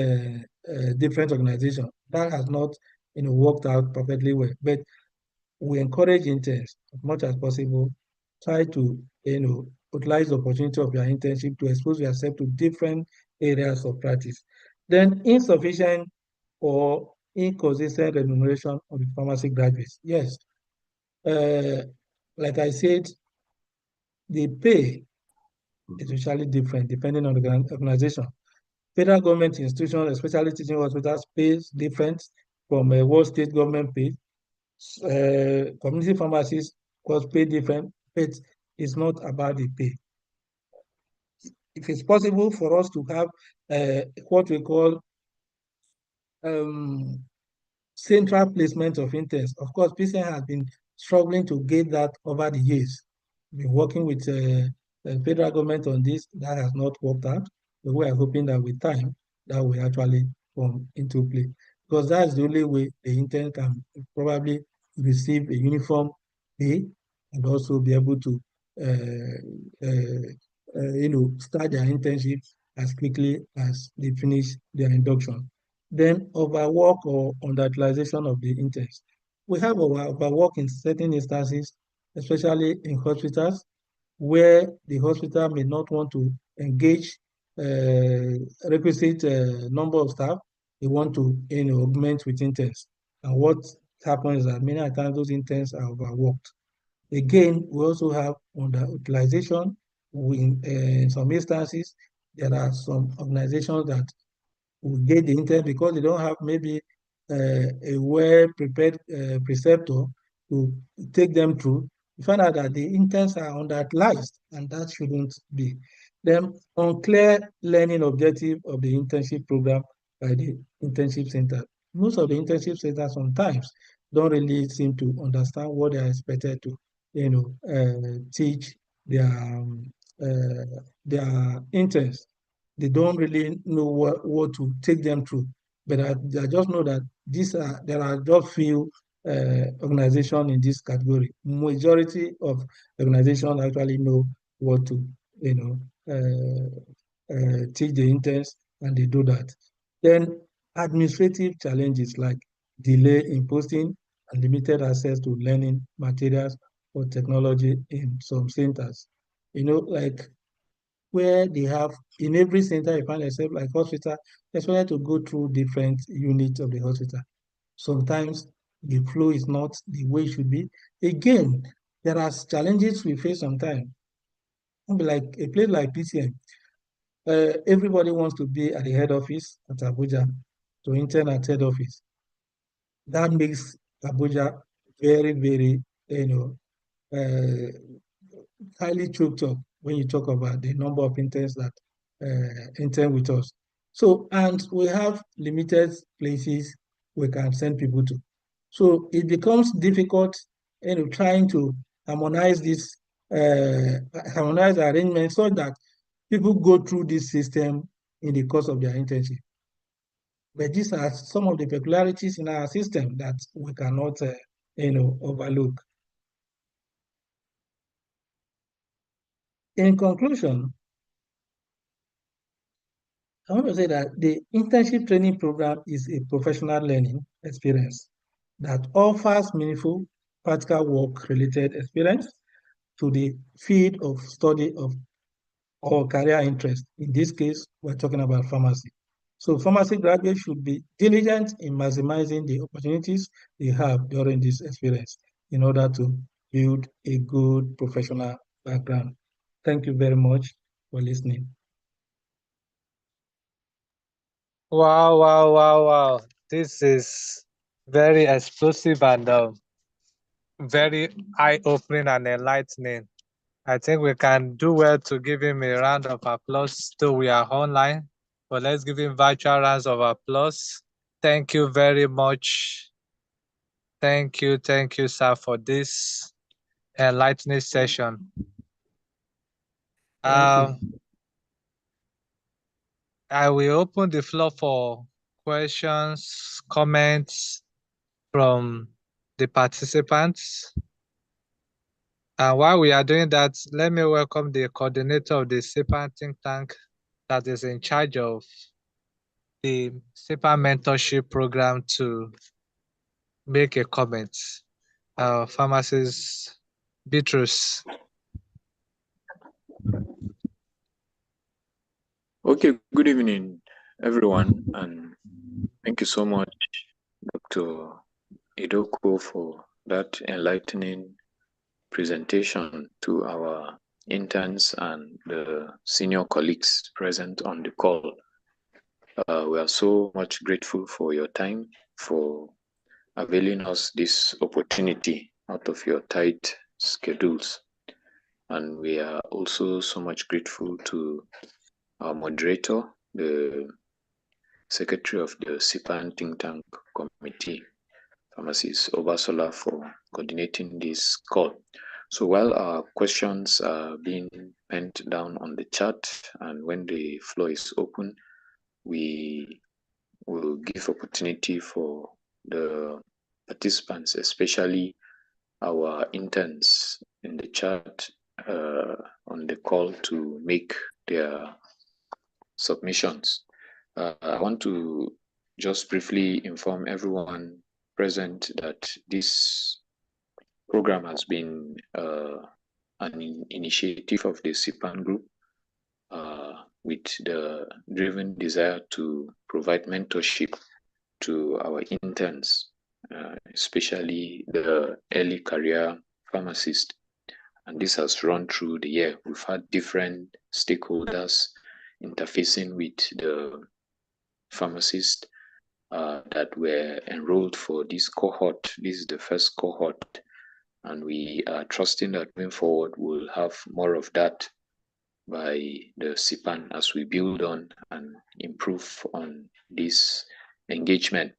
E: different organizations. That has not, worked out perfectly well. But we encourage interns as much as possible. Try to, utilize the opportunity of your internship to expose yourself to different areas of practice. Then insufficient or inconsistent remuneration of the pharmacy graduates. Yes, like I said, the pay is usually different depending on the organization. Federal government institutions, especially teaching hospitals, pays different from what state government pays. Community pharmacies cost pay different, but it's not about the pay. If it's possible for us to have what we call central placement of interns, of course, PCN has been struggling to get that over the years. We've been working with the federal government on this. That has not worked out, but we are hoping that with time, that will actually come into play. Because that's the only way the intern can probably receive a uniform pay and also be able to start their internship as quickly as they finish their induction. Then overwork or underutilization of the interns. We have overwork in certain instances, especially in hospitals, where the hospital may not want to engage requisite number of staff. They want to augment with interns. And what happens is that many times those interns are overworked. Again, we also have underutilization. In some instances, there are some organizations that will get the intern because they don't have maybe a well-prepared preceptor to take them through. You find out that the interns are underutilized, and that shouldn't be. Then unclear learning objective of the internship program by the internship center. Most of the internship centers sometimes don't really seem to understand what they are expected to, teach their interns. They don't really know what to take them through. But I just know that there are just few organizations in this category. Majority of organizations actually know what to, teach the interns, and they do that. Then administrative challenges like delay in posting and limited access to learning materials or technology in some centers. Like where they have, in every center, you find yourself like hospital, expected to go through different units of the hospital. Sometimes the flow is not the way it should be. Again, there are challenges we face sometimes. Like a place like PCN, everybody wants to be at the head office at Abuja, to intern at head office. That makes Abuja very, very, highly choked up when you talk about the number of interns that intern with us. So, and we have limited places we can send people to. So it becomes difficult, trying to harmonize this, harmonize the arrangement so that people go through this system in the course of their internship. But these are some of the peculiarities in our system that we cannot, overlook. In conclusion, I want to say that the internship training program is a professional learning experience that offers meaningful practical work-related experience to the field of study of our career interest. In this case, we're talking about pharmacy. So pharmacy graduates should be diligent in maximizing the opportunities they have during this experience in order to build a good professional background. Thank you very much for listening.
B: Wow, wow, wow, wow. This is very explosive and very eye-opening and enlightening. I think we can do well to give him a round of applause, though we are online, but let's give him virtual rounds of applause. Thank you very much. Thank you, sir, for this enlightening session.
E: Thank you.
B: I will open the floor for questions, comments from the participants. And while we are doing that, let me welcome the coordinator of the CPAN think tank that is in charge of the CPAN mentorship program to make a comment. Pharmacist Beatrice.
C: Okay, good evening, everyone, and thank you so much, Dr. Idoko, for that enlightening presentation to our interns and the senior colleagues present on the call. We are so much grateful for your time, for availing us this opportunity out of your tight schedules. And we are also so much grateful to our moderator, the Secretary of the CPAN Think Tank Committee, Pharmacist Obasola, for coordinating this call. So while our questions are being penned down on the chat, and when the floor is open, we will give opportunity for the participants, especially our interns in the chat on the call, to make their submissions. I want to just briefly inform everyone present that this program has been an initiative of the CPAN group with the driven desire to provide mentorship to our interns, especially the early career pharmacists. And this has run through the year. We've had different stakeholders interfacing with the pharmacists that were enrolled for this cohort. This is the first cohort, and we are trusting that going forward we'll have more of that by the CPAN as we build on and improve on this engagement.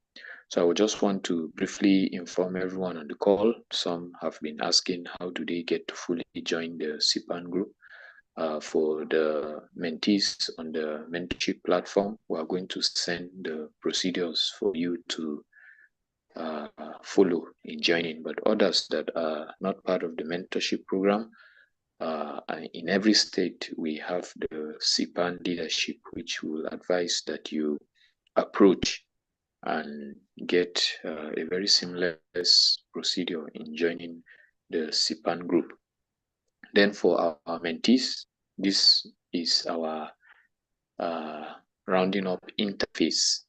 C: So I would just want to briefly inform everyone on the call. Some have been asking how do they get to fully join the CPAN group. For the mentees on the mentorship platform, we are going to send the procedures for you to follow in joining. But others that are not part of the mentorship program, in every state we have the CPAN leadership, which will advise that you approach and get a very seamless procedure in joining the CPAN group. Then for our mentees, this is our rounding up interface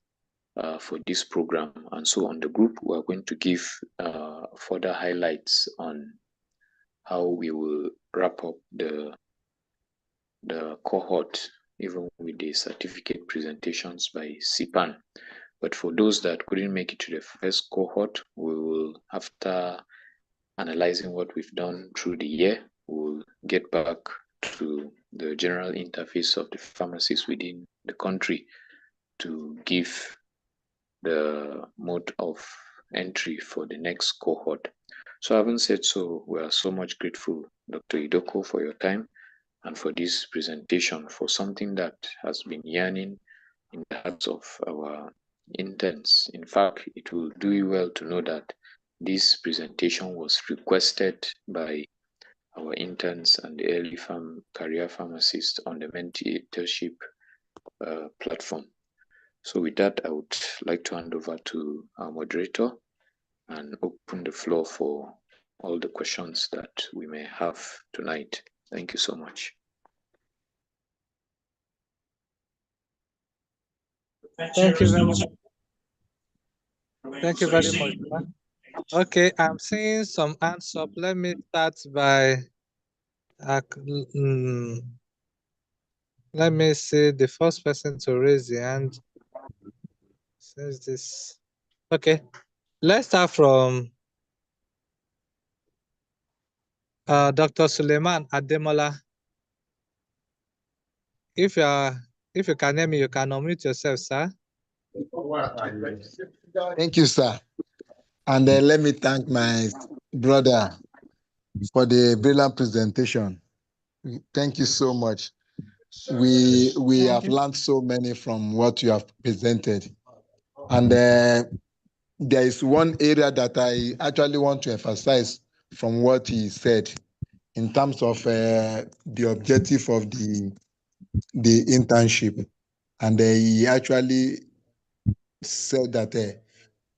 C: for this program. And so on the group, we're going to give further highlights on how we will wrap up the cohort, even with the certificate presentations by CPAN. But for those that couldn't make it to the first cohort, we will, after analyzing what we've done through the year, we'll get back to the general interface of the pharmacies within the country to give the mode of entry for the next cohort. So having said so, we are so much grateful, Dr. Idoko, for your time and for this presentation, for something that has been yearning in the hearts of our interns. In fact, it will do you well to know that this presentation was requested by our interns and the early career pharmacists on the mentorship platform. So with that, I would like to hand over to our moderator and open the floor for all the questions that we may have tonight. Thank you so much.
B: Thank you very much. Thank you very much, sir. Okay, I'm seeing some hands up. Let me start by let me see the first person to raise the hand. Says this. Okay, let's start from Dr. Suleiman Ademola. If you can hear me, you can unmute yourself, sir.
G: Thank you, sir. And let me thank my brother for the brilliant presentation. Thank you so much. We have learned so many from what you have presented. And there is one area that I actually want to emphasize from what he said in terms of the objective of the internship. And he actually said that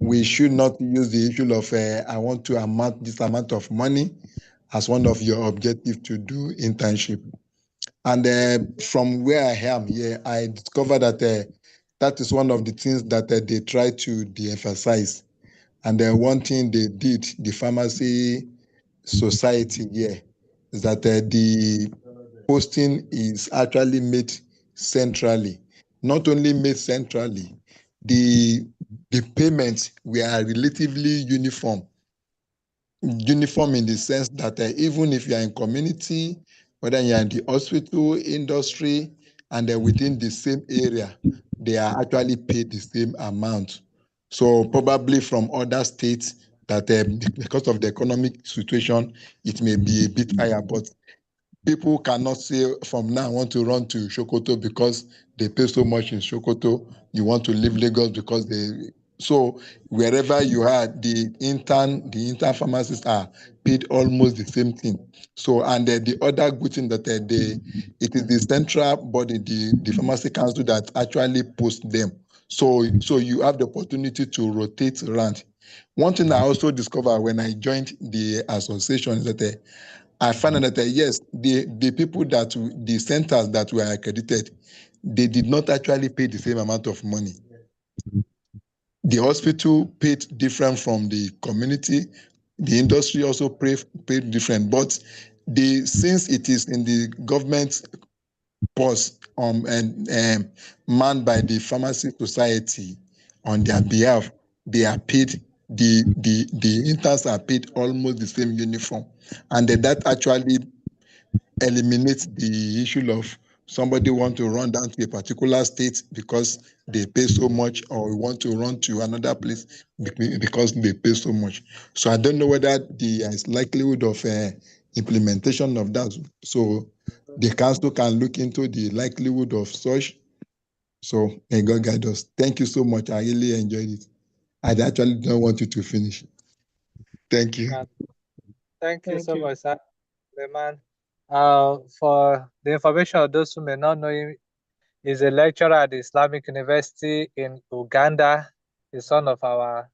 G: we should not use the issue of I want to amount this amount of money as one of your objectives to do internship. And from where I am here, I discovered that that is one of the things that they try to de-emphasize. And one thing they did, the pharmacy society here, is that the posting is actually made centrally. Not only made centrally, the payments were relatively uniform in the sense that even if you are in community, whether you are in the hospital industry, and within the same area, they are actually paid the same amount. So probably from other states that because of the economic situation, it may be a bit higher, but people cannot say from now I want to run to Sokoto because they pay so much in Sokoto. You want to leave Lagos because they. So wherever you are, the intern pharmacists are paid almost the same thing. So and the other good thing that it is the central body, the pharmacy council that actually post them. So you have the opportunity to rotate around. One thing I also discovered when I joined the association is that I found out that yes, the people the centers that were accredited, they did not actually pay the same amount of money. The hospital paid different from the community. The industry also paid different. But since it is in the government post and manned by the pharmacy society on their behalf, they are paid. The interns are paid almost the same uniform, and that actually eliminate the issue of somebody want to run down to a particular state because they pay so much, or want to run to another place because they pay so much. So I don't know whether there is likelihood of implementation of that. So the council can look into the likelihood of such. So may God guide us. Thank you so much. I really enjoyed it. I actually don't want you to finish. Thank you.
B: Thank you so much, sir. Suleiman. For the information of those who may not know him, he's a lecturer at the Islamic University in Uganda. He's one of our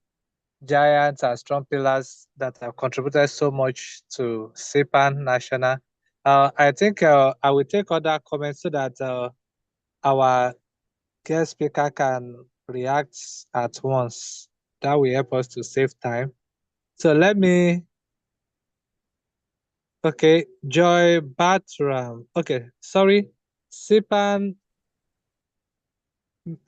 B: giants and strong pillars that have contributed so much to CPAN National. I think I will take other comments so that our guest speaker can react at once. That will help us to save time. So let me. Okay, Joy Batram. Okay, sorry. CPAN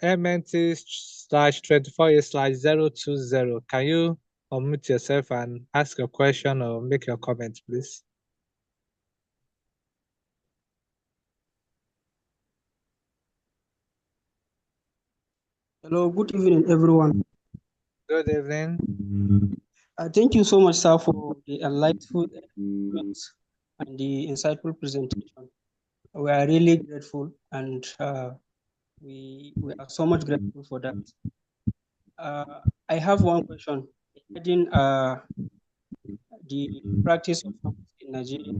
B: MNT/24A/020. Can you unmute yourself and ask your question or make your comment, please?
H: Hello, good evening, everyone.
B: Good evening.
H: Thank you so much, sir, for the enlightful comments and the insightful presentation. We are really grateful, and we are so much grateful for that. I have one question regarding the practice of pharmacy in Nigeria.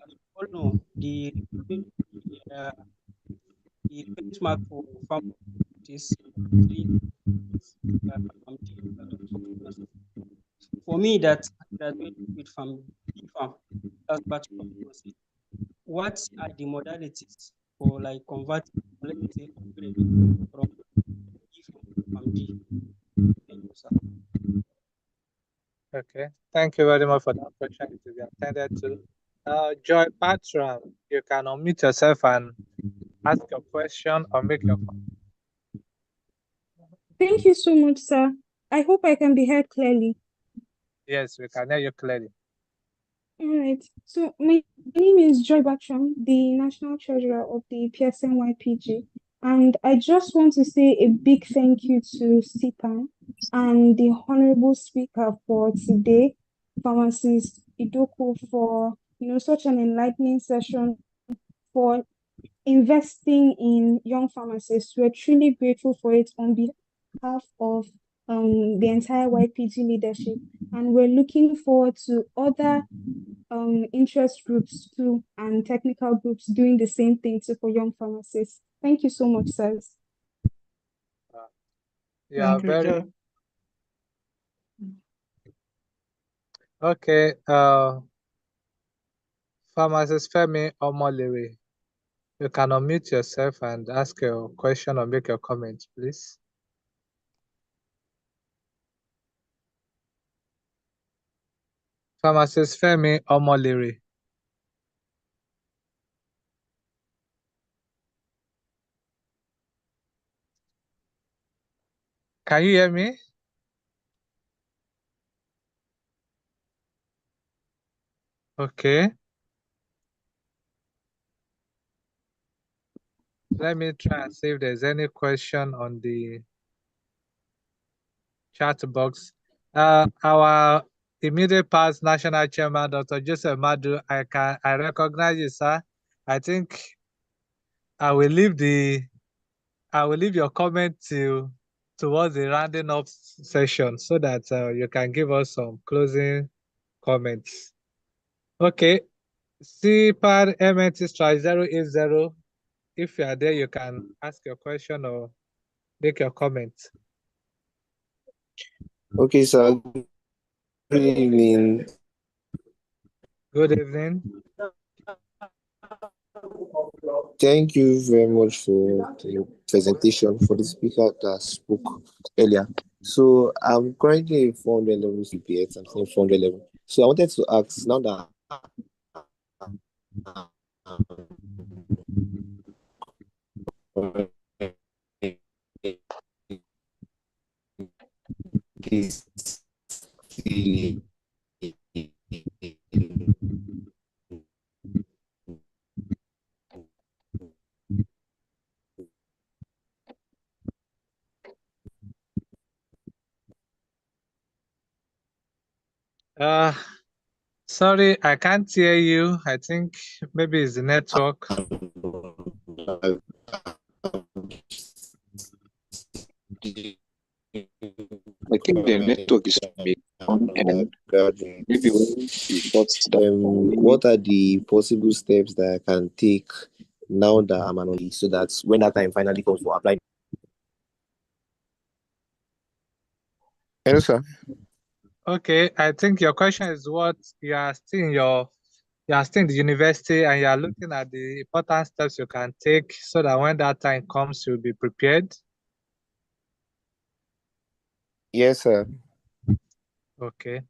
H: As we all know, the benchmark for pharmacy practice from for me, that graduated with from BPharm, that's Bachelor of Pharmacy, what are the modalities for like converting, let me say, upgrade from be. Thank you, sir.
B: Okay, thank you very much for that question. It will be attended to. Joy Patram, you can unmute yourself and ask your question or make your comment.
I: Thank you so much, sir. I hope I can be heard clearly.
B: Yes, we can hear you clearly.
I: All right. So my name is Joy Batram, the National Treasurer of the PSNYPG. And I just want to say a big thank you to CPAN and the Honorable Speaker for today, Pharmacist Idoku, for such an enlightening session, for investing in young pharmacists. We're truly grateful for it on behalf of the entire YPG leadership. And we're looking forward to other interest groups too and technical groups doing the same thing too for young pharmacists. Thank you so much, sirs.
B: You are
E: Thank you,
B: very
E: Joy.
B: okay. Pharmacist Femi Omolere, you can unmute yourself and ask your question or make your comment, please. Pharmacist Femi Omolere. Can you hear me? Okay. Let me try and see if there's any question on the chat box. Our immediate past national chairman, Dr. Joseph Madu, I recognize you, sir. I think I will leave your comment towards the rounding up session so that you can give us some closing comments. Okay. CPAN MNT/080. If you are there, you can ask your question or make your comment.
J: Okay, sir. Good evening.
B: Good evening.
J: Thank you very much for the presentation for the speaker that spoke earlier. So I'm currently in 400 level CPX. I'm saying 400 level. So I wanted to ask now that
B: Sorry, I can't hear you. I think maybe it's the network.
C: I think the network is on end. Maybe when it shuts down.
J: What are the possible steps that I can take now that I'm an only, so that when that time finally comes for applying? Hello, sir.
B: Okay, I think your question is what you are still in the university and you are looking at the important steps you can take so that when that time comes, you'll be prepared.
J: Yes, sir.
B: Okay.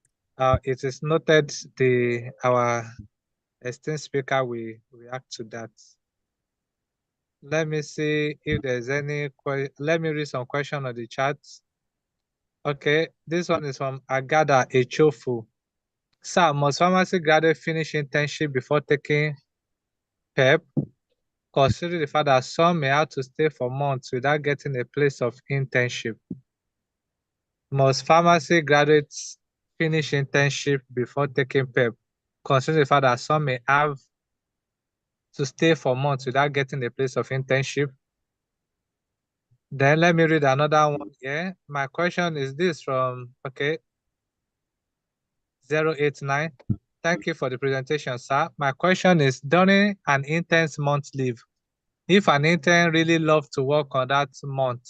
B: It is noted our esteemed speaker will react to that. Let me see if there's any let me read some question on the chat. Okay, this one is from Agada Echofu. Sir, must pharmacy graduate finish internship before taking PEP? Considering the fact that some may have to stay for months without getting a place of internship. Must pharmacy graduates finish internship before taking PEP? Considering the fact that some may have to stay for months without getting a place of internship. Then let me read another one here. My question is this from, 089. Thank you for the presentation, sir. My question is, during an intense month leave, if an intern really loves to work on that month,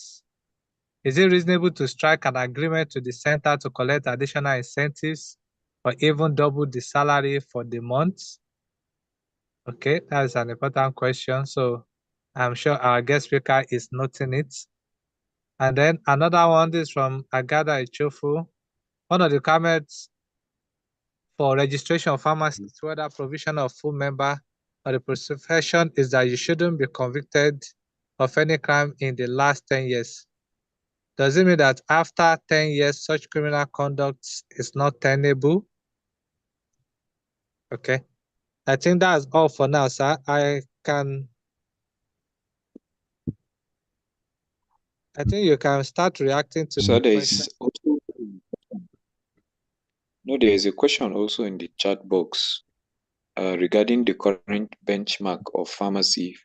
B: is it reasonable to strike an agreement with the center to collect additional incentives or even double the salary for the month? Okay, that's an important question. So I'm sure our guest speaker is noting it. And then another one is from Agada Ichofu. One of the comments for registration of pharmacists, whether provision of full member of the profession, is that you shouldn't be convicted of any crime in the last 10 years. Does it mean that after 10 years, such criminal conduct is not tenable? Okay. I think that's all for now, sir. I think you can start reacting to
C: So there
B: questions.
C: is also there is a question also in the chat box regarding the current benchmark of pharmacy.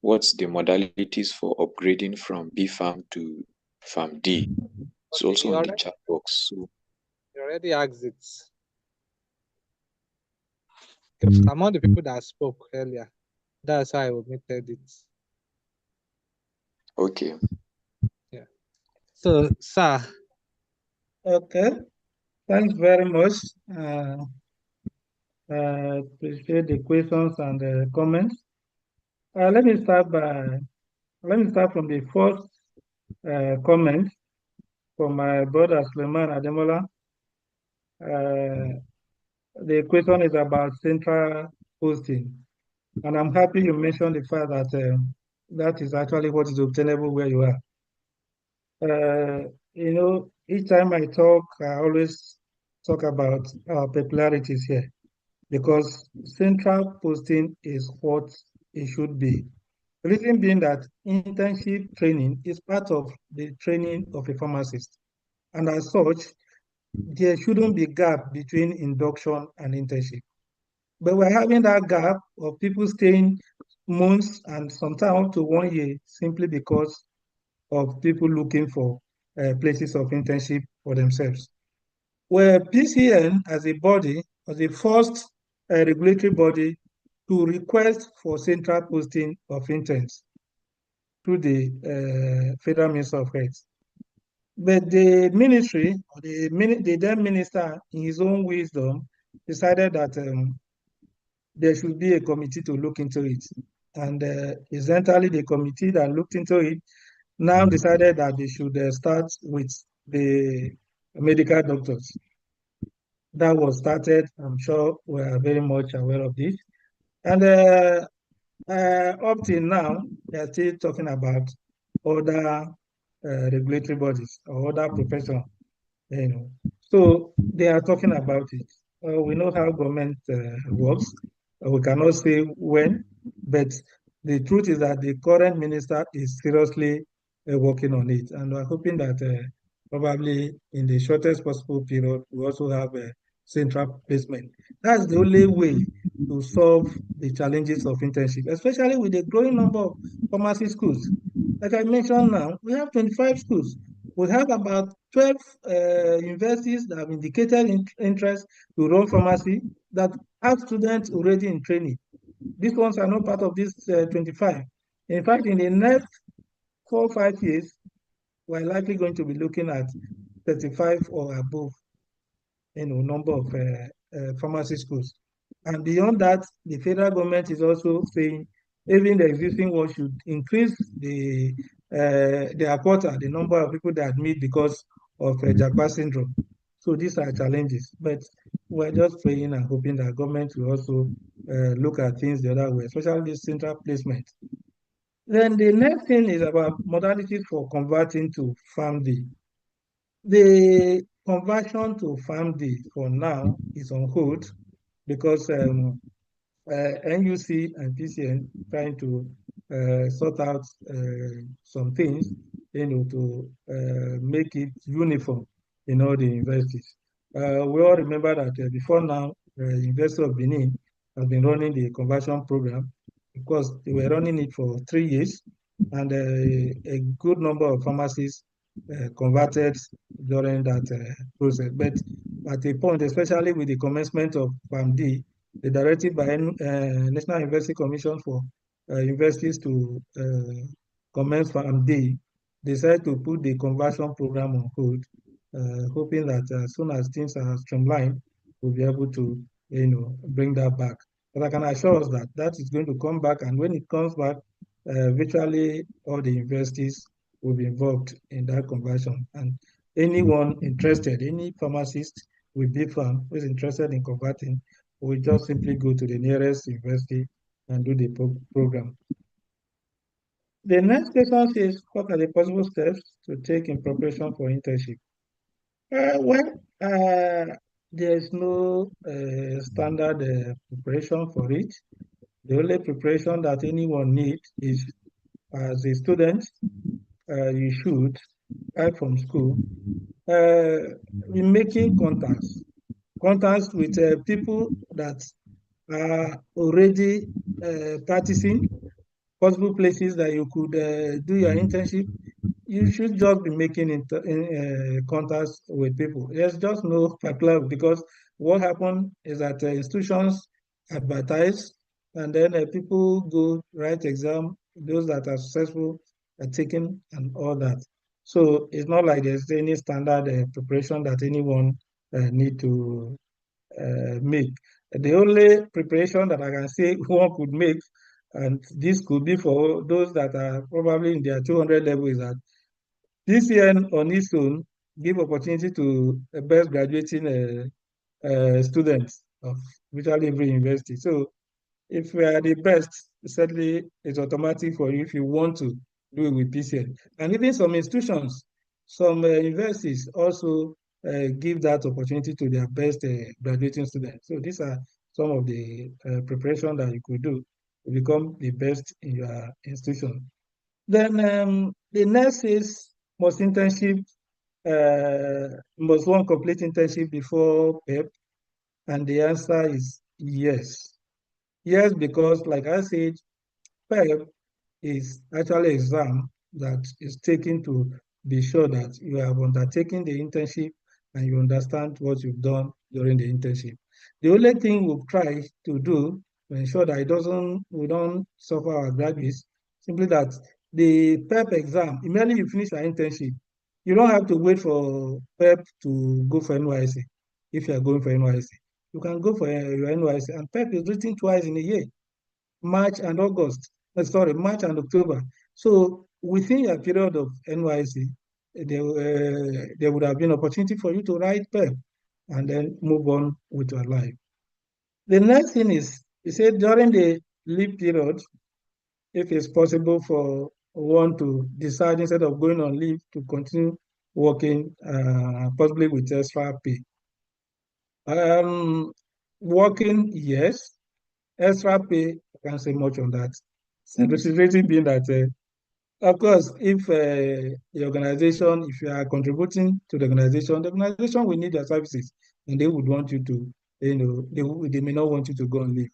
C: What's the modalities for upgrading from B Farm to Farm D? It's
B: Okay,
C: also
B: you
C: in the
B: already,
C: chat box. So
B: you already asked it. It's among the people that spoke earlier. That's how I omitted it.
C: okay.
B: Yeah. So, sir.
E: Okay, thanks very much. Appreciate the questions and the comments. Let me start from the first comment from my brother Suleiman Ademola. The question is about central posting, and I'm happy you mentioned the fact that that is actually what is obtainable where you are. Each time I talk, I always talk about our peculiarities here, because central posting is what it should be. The reason being that internship training is part of the training of a pharmacist. And as such, there shouldn't be gap between induction and internship. But we're having that gap of people staying months and sometimes up to 1 year simply because of people looking for places of internship for themselves. Where PCN as a body, as the first regulatory body to request for central posting of interns through the Federal Minister of Health. But the ministry, or the then minister, in his own wisdom, decided that there should be a committee to look into it. And essentially, the committee that looked into it now decided that they should start with the medical doctors. That was started. I'm sure we are very much aware of this. And up till now, they are still talking about other regulatory bodies or other professions. So they are talking about it. We know how government works. We cannot say when, but the truth is that the current minister is seriously working on it, and we're hoping that probably in the shortest possible period, we also have a central placement. That's the only way to solve the challenges of internship, especially with the growing number of pharmacy schools. Like I mentioned now, we have 25 schools. We have about 12 universities that have indicated interest to run pharmacy that have students already in training. These ones are not part of this 25. In fact, in the next 4 or 5 years, we're likely going to be looking at 35 or above number of pharmacy schools. And beyond that, the federal government is also saying even the existing one should increase their quota, the number of people that admit because of Japa syndrome. So these are challenges, but we're just praying and hoping that government will also look at things the other way, especially this central placement. Then the next thing is about modalities for converting to PharmD. The conversion to PharmD for now is on hold because NUC and PCN trying to sort out some things, to make it uniform in all the universities. We all remember that before now, University of Benin has been running the conversion program because they were running it for 3 years, and a good number of pharmacies converted during that process. But at a point, especially with the commencement of PharmD, the directive by National University Commission for universities to commence PharmD decided to put the conversion program on hold, hoping that as soon as things are streamlined, we'll be able to, bring that back. But I can assure us that that is going to come back, and when it comes back, virtually all the universities will be involved in that conversion. And anyone interested, any pharmacist with BPharm who is interested in converting, will just simply go to the nearest university and do the program. The next question is, what are the possible steps to take in preparation for internship? There's no standard preparation for it. The only preparation that anyone needs is, as a student, you should, right from school, be making contacts with people that are already practicing, possible places that you could do your internship. You should just be making contacts with people. There's just no particular, because what happens is that institutions advertise, and then people go write exam, those that are successful are taken and all that. So it's not like there's any standard preparation that anyone need to make. The only preparation that I can say one could make, and this could be for those that are probably in their 200 level, is that this year on its own give opportunity to best graduating students of virtually every university. So if we are the best, certainly it's automatic for you if you want to do it with PCN. And even some institutions, some universities also give that opportunity to their best graduating students. So these are some of the preparation that you could do to become the best in your institution. Then the next is, must one complete internship before PEP? And the answer is yes. Yes, because like I said, PEP is actually an exam that is taken to be sure that you have undertaken the internship and you understand what you've done during the internship. The only thing we'll try to do to ensure that we don't suffer our graduates, simply that the PEP exam, immediately you finish your internship, you don't have to wait for PEP to go for NYC. If you are going for NYC, you can go for your NYC, and PEP is written twice in a year, March and August. March and October. So within your period of NYC, there would have been opportunity for you to write PEP and then move on with your life. The next thing is, he said during the leave period, if it's possible for one to decide, instead of going on leave, to continue working, possibly with extra pay. Working, yes. Extra pay, I can't say much on that. And the situation being that, of course, if the organization, if you are contributing to the organization will need your services, and they would want you to, they may not want you to go on leave.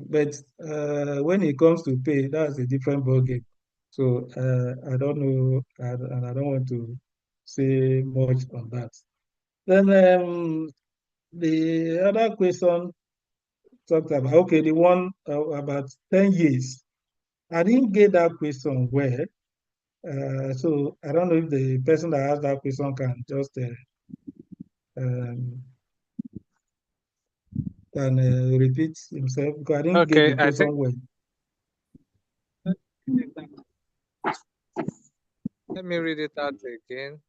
E: But when it comes to pay, that's a different ballgame. So I don't know, and I don't want to say much on that. Then the other question talked about, okay, the one about 10 years. I didn't get that question well. So I don't know if the person that asked that question can just repeat himself, because I didn't get
B: Okay,
E: the question well.
B: Let me read it out again.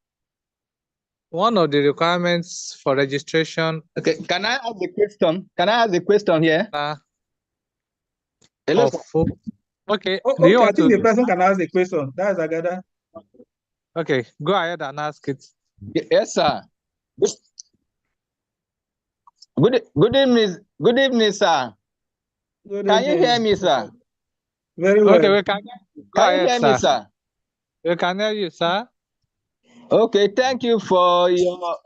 B: One of the requirements for registration.
K: Okay, can I ask the question? Can I ask the question here? Hello, sir.
B: Okay.
E: Okay, I think the person can ask the question. That's Agada.
B: Okay, go ahead and ask it.
K: Yes, sir. Good evening, sir. Can you hear me, sir?
E: Very well.
B: Okay, we can.
K: Can you hear me, sir?
B: We can hear you, sir.
K: Okay, thank you for your.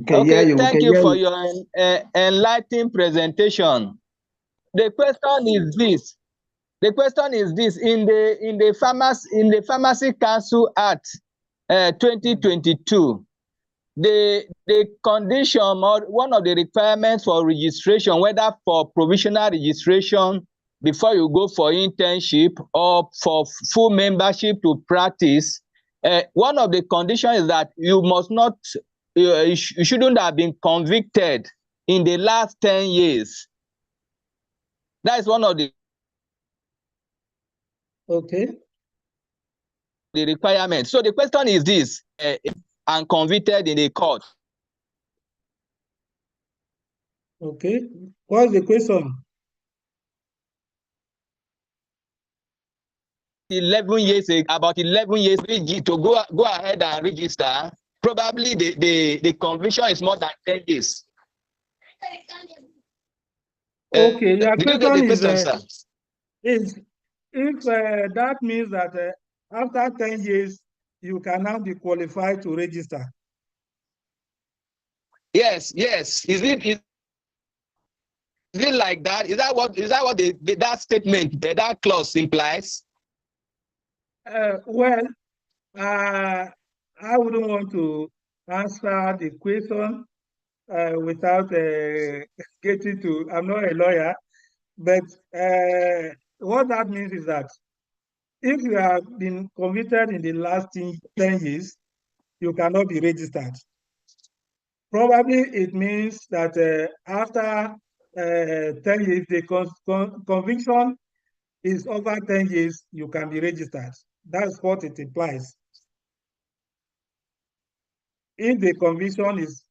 K: Thank you for your enlightening presentation. The question is this. In the Pharmacy Council Act 2022, the condition or one of the requirements for registration, whether for provisional registration before you go for internship or for full membership to practice, one of the conditions is that you must not, you shouldn't have been convicted in the last 10 years. That is one of the.
E: Okay.
K: the requirement. So the question is this: and convicted in a court.
E: Okay. What's the question?
K: 11 years about 11 years to go ahead and register. Probably the conviction is more than 10 years.
E: Okay, your
K: Did you get the
E: question
K: question, sir?
E: is if that means that after 10 years, you can now be qualified to register.
K: Yes. Is it like that? Is that what that statement, that clause implies?
E: Well, I wouldn't want to answer the question without getting to, I'm not a lawyer, but what that means is that if you have been convicted in the last 10 years, you cannot be registered. Probably it means that after 10 years, the conviction is over 10 years, you can be registered. That's what it implies. If the conviction is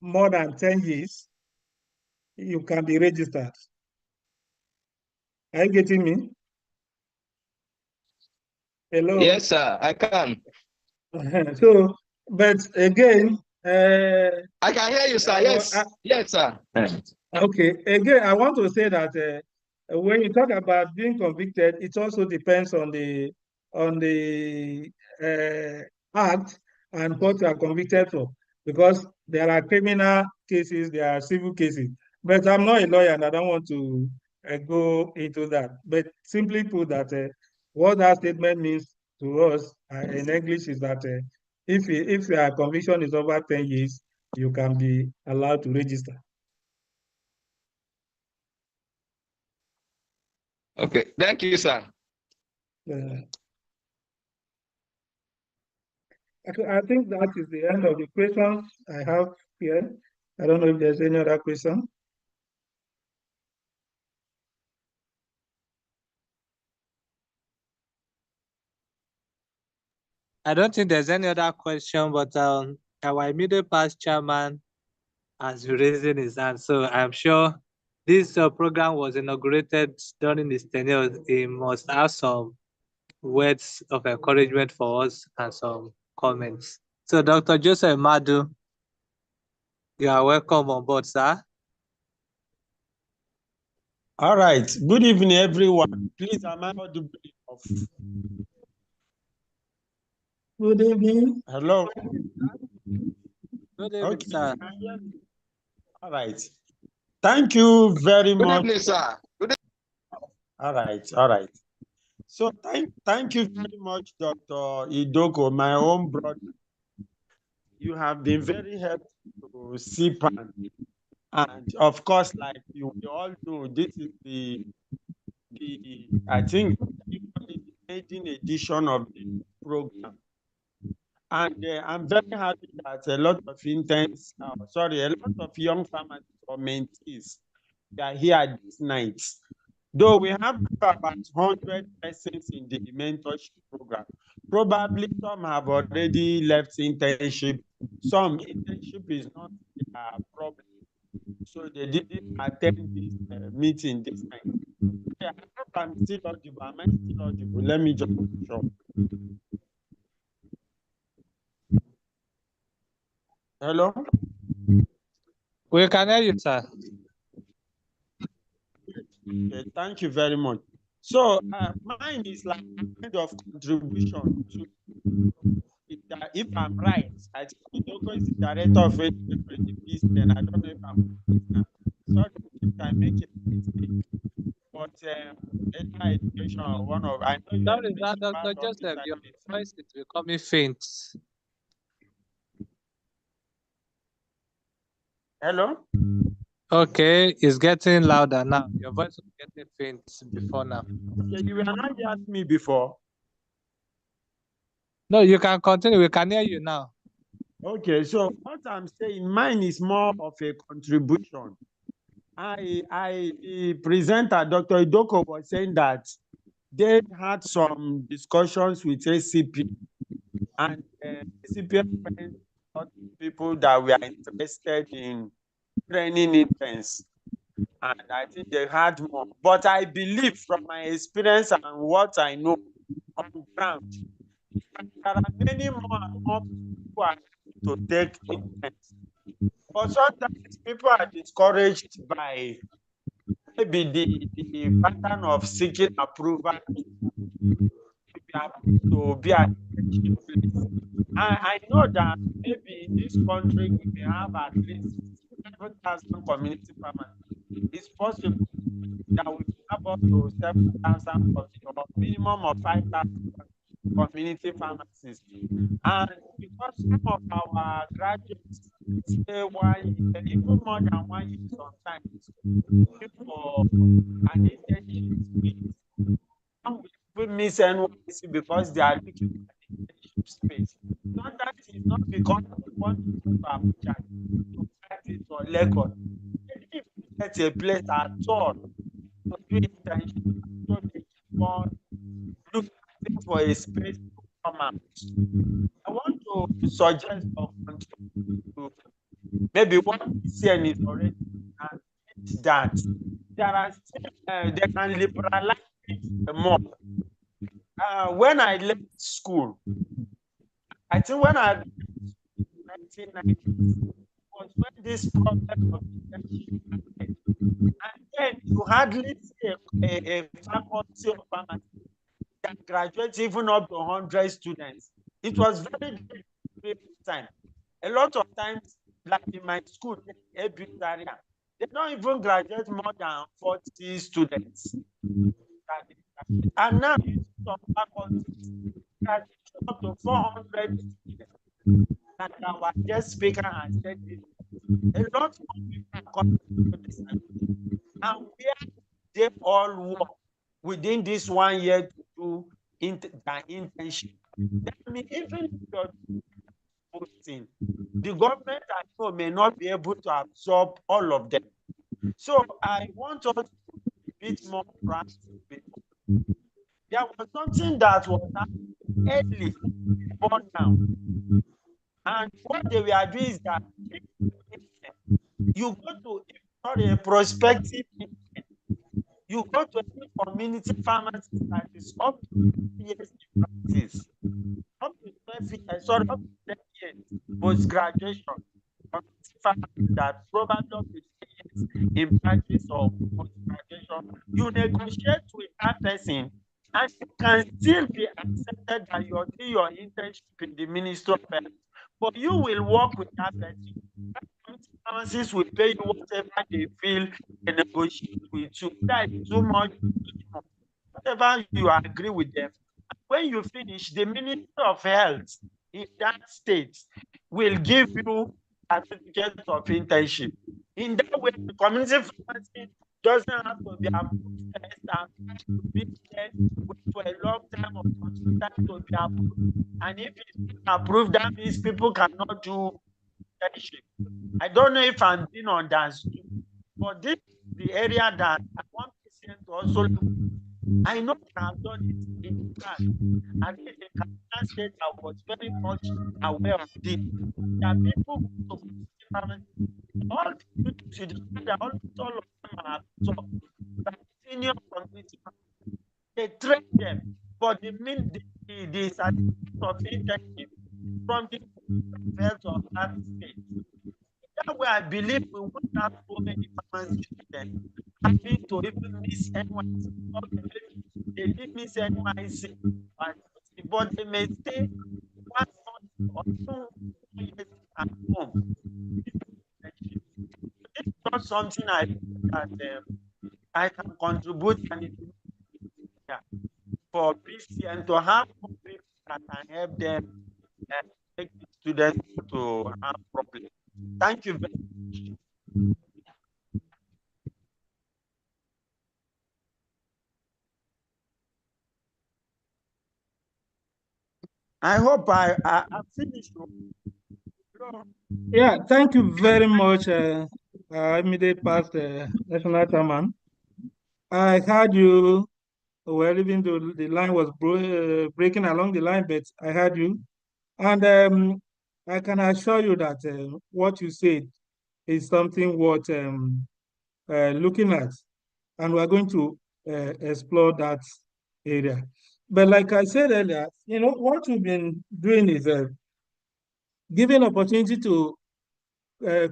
E: more than 10 years, you can be registered. Are you getting me? Hello?
K: Yes, sir, I can.
E: So, but again,
K: I can hear you, sir. Yes, sir.
E: Okay, again, I want to say that when you talk about being convicted, it also depends on the act and what you are convicted for, because there are criminal cases, there are civil cases. But I'm not a lawyer and I don't want to go into that. But simply put, that what that statement means to us in English is that if your conviction is over 10 years, you can be allowed to register.
K: Okay, thank you, sir.
E: I think that is the end of the questions I have here. I don't know if there's any other question.
B: I don't think there's any other question, but our immediate past chairman has raised his hand. So I'm sure this program was inaugurated during his tenure. He must have some words of encouragement for us and some comments. So Dr. Joseph Madu, you are welcome on board, sir.
L: All right. Good evening, everyone. Please, am I audible enough?
E: Good evening.
L: Hello.
B: Good evening,
L: Okay.
B: sir.
L: All right. Thank you very much.
K: Good evening, sir.
L: All right. So thank you very much, Dr. Idoko, my own brother. You have been very helpful to CPAN. And of course, like you all know, this is the I think the 18th edition of the program. And I'm very happy that a lot of young farmers or mentees are here this night. Though we have about 100 persons in the mentorship program, probably some have already left internship. Some internship is not a problem, so they didn't attend this meeting this night. I hope I'm still audible. Am I still audible? Let me just make sure. Hello?
B: We can hear you, sir.
L: Okay, thank you very much. So mine is like a kind of contribution to, if I'm right, I think Idoko is the director of education, and I don't know if I'm sorry if I make a mistake. But education, one of, I know you are
B: Sorry,
L: principal
B: Dr. Joseph,
L: officer
B: your
L: in the
B: voice is becoming faint.
L: Hello?
B: Okay, it's getting louder now. Your voice was getting faint before now.
L: Okay, you were not hearing me before.
B: No, you can continue. We can hear you now.
L: Okay, so what I'm saying, mine is more of a contribution. The presenter, Dr. Idoko, was saying that they had some discussions with ACP, and ACP people that were interested in training interns, and I think they had more. But I believe from my experience and what I know on ground, there are many more and more people are to take interns. But sometimes people are discouraged by maybe the pattern of seeking approval to be at the place. I know that maybe in this country we may have at least 7,000 community farmers. It's possible that we have up to 7,000 or minimum of 5,000 community pharmacists. And because some of our graduates stay 1 year, even more than 1 year sometimes, for an internship space. Some will miss NYC because they are looking for an internship space. Sometimes it's not because they want to go to Abuja to practice or Lagos. They didn't get a place at all to do internship. So they keep on looking for a space to come out. I want to suggest or contribute to maybe what CN is already and that there are still, they can liberalize it more. When I left school, I think when I left 1990s, was when this problem of internship started. And then you hardly see a faculty of pharmacy that graduates even up to 100 students. It was very difficult time. A lot of times, like in my school, area, they don't even graduate more than 40 students. And now you see some faculties graduate up to 400 students. Like our guest speaker has said this. A lot more people are coming to this agreement. And where they all work within this 1 year to do the internship. I mean, even if you're posting, the government I know may not be able to absorb all of them. So I want us to be a bit more proactive. There was something that was happening early on now. And what they were doing is that you go to, if not a prospective, you go to any community pharmacy that is up to 2 years in practice, up to 12 years, sorry, up to 10 years post-graduation, that probably up to 10 years in practice or post-graduation, you negotiate with that person and you can still be accepted that you're doing your internship in the Ministry of Health. But you will work with that person. Pharmacists will pay you whatever they feel they negotiate with you. That is too much, whatever you agree with them. When you finish, the Ministry of Health in that state will give you a certificate of internship. In that way, the community pharmacy doesn't have to be approved first and to be there for a long time or time to be approved. And if it's approved, that means people cannot do internship. I don't know if I'm being understood, but this is the area that I want PCN to also look. I know they have done it in France. And in the Canadian state, I was very much aware of this. There are people who all almost all of them are taught by senior community. They train them, but the certificate of internship from the health of that state. That way, I believe we won't have so many pharmacy students having to even miss NYC. Okay, they did miss NYC, but they may stay 1 month or 2 years at home. This is not something that I can contribute and for PCN to have people that can help them take the students to have problems. Thank you very much. I hope I finished.
E: Yeah, thank you very much, immediate past national chairman. I heard you Well, even though the line was breaking along the line, but I heard you. And I can assure you that what you said is something worth looking at. And we're going to explore that area. But like I said earlier, what we've been doing is giving opportunity to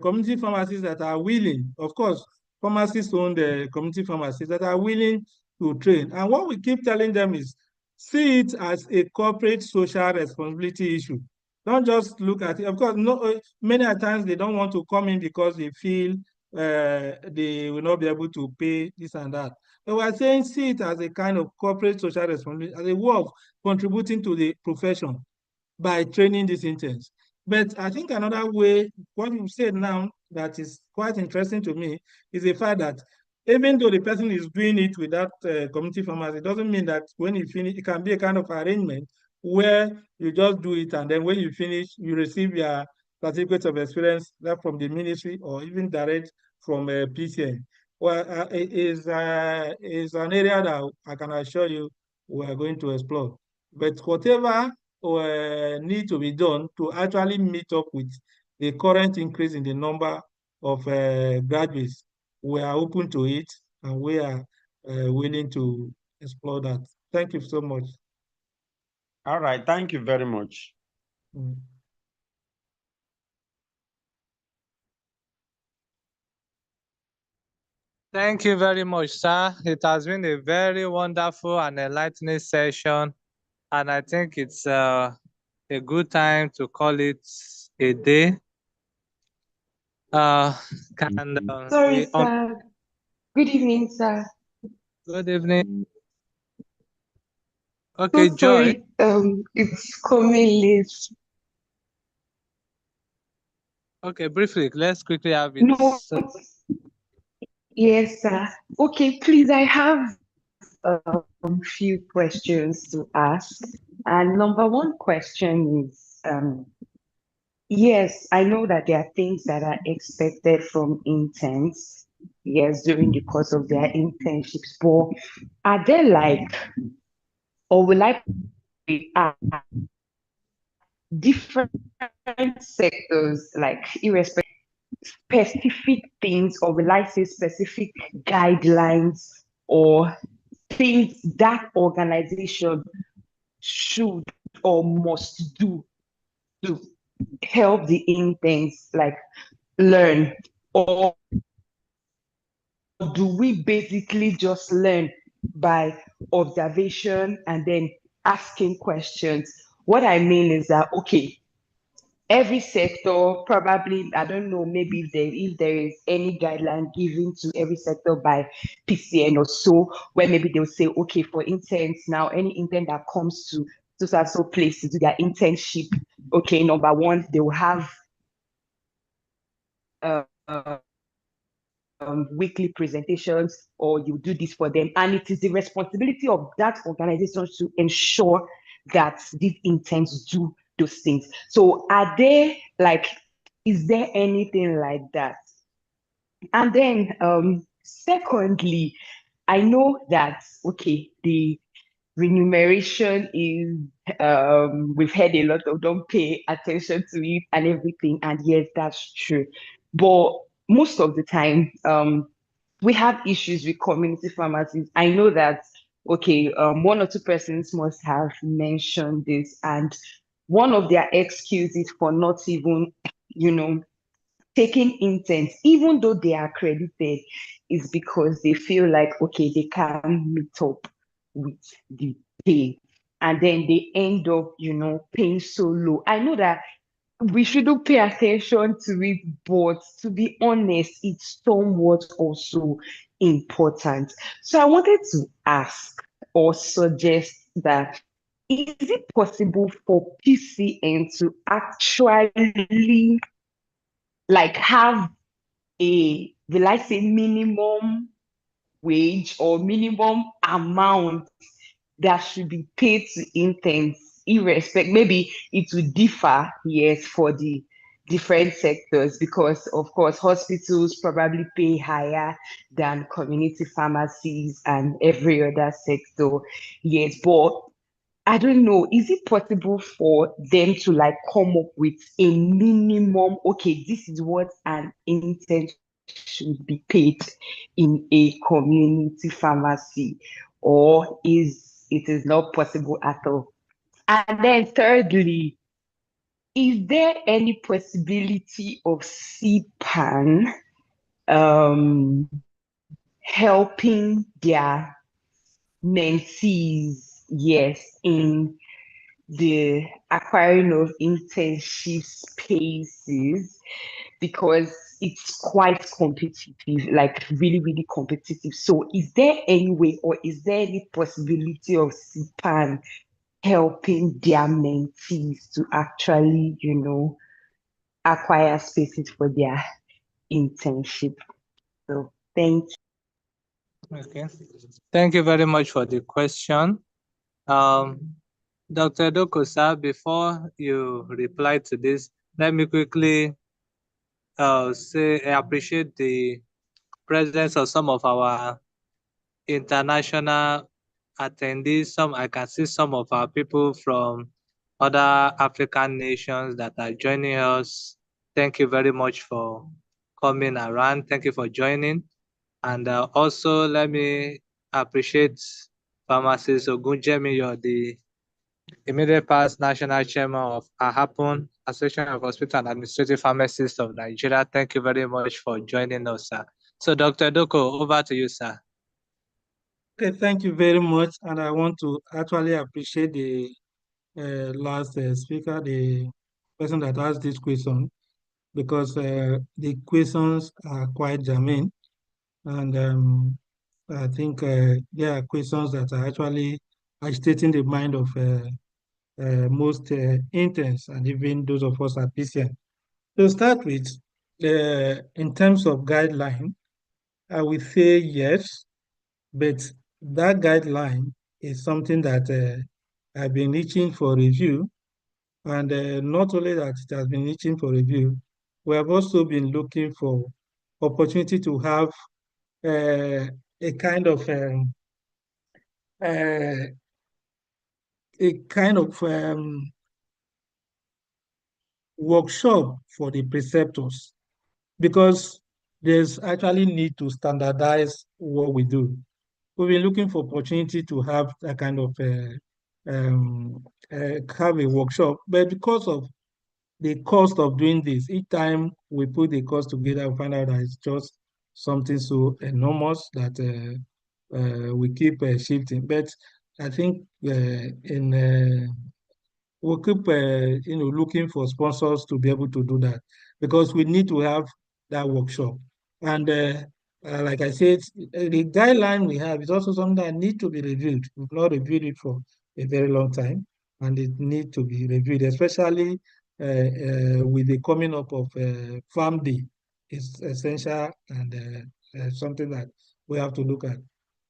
E: community pharmacists that are willing, of course, pharmacists own the community pharmacists that are willing to train. And what we keep telling them is see it as a corporate social responsibility issue. Don't just look at it. Of course, no, many a times they don't want to come in because they feel they will not be able to pay this and that. But we're saying see it as a kind of corporate social responsibility, as a way of contributing to the profession by training these interns. But I think another way, what you said now that is quite interesting to me is the fact that even though the person is doing it with that community pharmacy, it doesn't mean that when you finish, it can be a kind of arrangement where you just do it and then when you finish, you receive your certificate of experience that from the ministry or even direct from PCN. Well, it is an area that I can assure you we are going to explore. But whatever need to be done to actually meet up with the current increase in the number of graduates. We are open to it and we are willing to explore that. Thank you so much.
L: All right, thank you very much.
E: Mm.
B: Thank you very much, sir. It has been a very wonderful and enlightening session, and I think it's a good time to call it a day.
M: Sorry, sir. Good evening, sir.
B: Good evening. Okay,
M: So
B: Joy.
M: sorry, it's coming late.
B: Okay, briefly, let's quickly have it.
M: No, yes, sir. Okay, please, I have a few questions to ask. And number one question is, yes, I know that there are things that are expected from interns, yes, during the course of their internships, but are there or will I different sectors, like irrespective specific things, or will I say specific guidelines or things that organization should or must do to help the interns learn? Or do we basically just learn by observation and then asking questions? What I mean is that, okay, every sector probably, I don't know, maybe if there is any guideline given to every sector by PCN or so, where maybe they'll say, okay, for interns now, any intern that comes to so place to do their internship, okay, number one, they will have weekly presentations, or you do this for them, and it is the responsibility of that organization to ensure that these interns do those things. So is there anything like that? And then secondly, I know that, okay, the remuneration is, we've heard a lot of don't pay attention to it and everything, and yes, that's true. But most of the time, we have issues with community pharmacies. I know that, okay, one or two persons must have mentioned this, and one of their excuses for not even, taking interns, even though they are accredited, is because they feel like, okay, they can't meet up with the pay. And then they end up, paying so low. I know that we shouldn't pay attention to it, but to be honest, it's somewhat also important. So I wanted to ask or suggest that, is it possible for PCN to actually have will I say, minimum wage or minimum amount that should be paid to interns, irrespective? Maybe it will differ, yes, for the different sectors because, of course, hospitals probably pay higher than community pharmacies and every other sector. Yes, but I don't know, is it possible for them to like come up with a minimum? Okay, this is what an intern should be paid in a community pharmacy, or is not possible at all? And then thirdly, is there any possibility of CPAN helping their mentees, yes, in the acquiring of internship spaces, because it's quite competitive, like really, really competitive. So is there any way or is there any possibility of CPAN helping their mentees to actually, acquire spaces for their internship? So thank you.
B: Okay. Thank you very much for the question. Dr. Dokusa, before you reply to this, let me quickly say I appreciate the presence of some of our international attendees. I can see some of our people from other African nations that are joining us. Thank you very much for coming around. Thank you for joining. And also let me appreciate Pharmacist Ogunjemi. You're the immediate past national chairman of AHAPON, Association of Hospital and Administrative Pharmacists of Nigeria. Thank you very much for joining us, sir. So Dr. Doko, over to you, sir.
E: Okay, thank you very much. And I want to actually appreciate the last speaker, the person that asked this question, because the questions are quite germane. And I think there are questions that are actually agitating the mind of most interns and even those of us at PCN. To start with, in terms of guideline, I would say yes, but that guideline is something that I've been reaching for review. And not only that it has been reaching for review, we have also been looking for opportunity to have a kind of uh, workshop for the preceptors, because there's actually need to standardize what we do. We've been looking for opportunity to have a kind of have a workshop, but because of the cost of doing this, each time we put the cost together, we find out that it's just something so enormous that we keep shifting. But I think we'll keep looking for sponsors to be able to do that, because we need to have that workshop. And like I said, the guideline we have is also something that needs to be reviewed. We've not reviewed it for a very long time, and it needs to be reviewed, especially with the coming up of Farm Day. It's essential and something that we have to look at.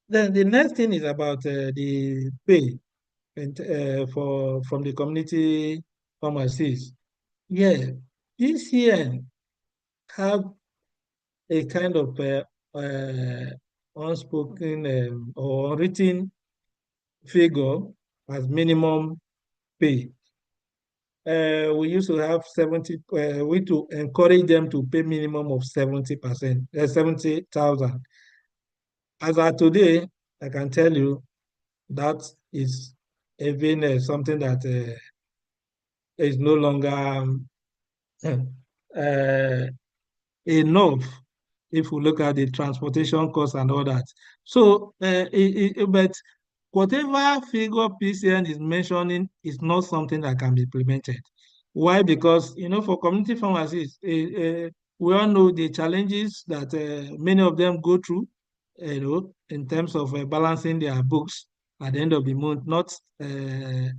E: Then the next thing is about the pay and from the community pharmacies. Yeah, PCN have a kind of unspoken or written figure as minimum pay. We used to have 70, we to encourage them to pay minimum of 70%, 70,000. As of today, I can tell you that is even something that is no longer uh, enough if we look at the transportation costs and all that. So, but whatever figure PCN is mentioning is not something that can be implemented. Why? Because, for community pharmacies, we all know the challenges that many of them go through, in terms of balancing their books at the end of the month. Not there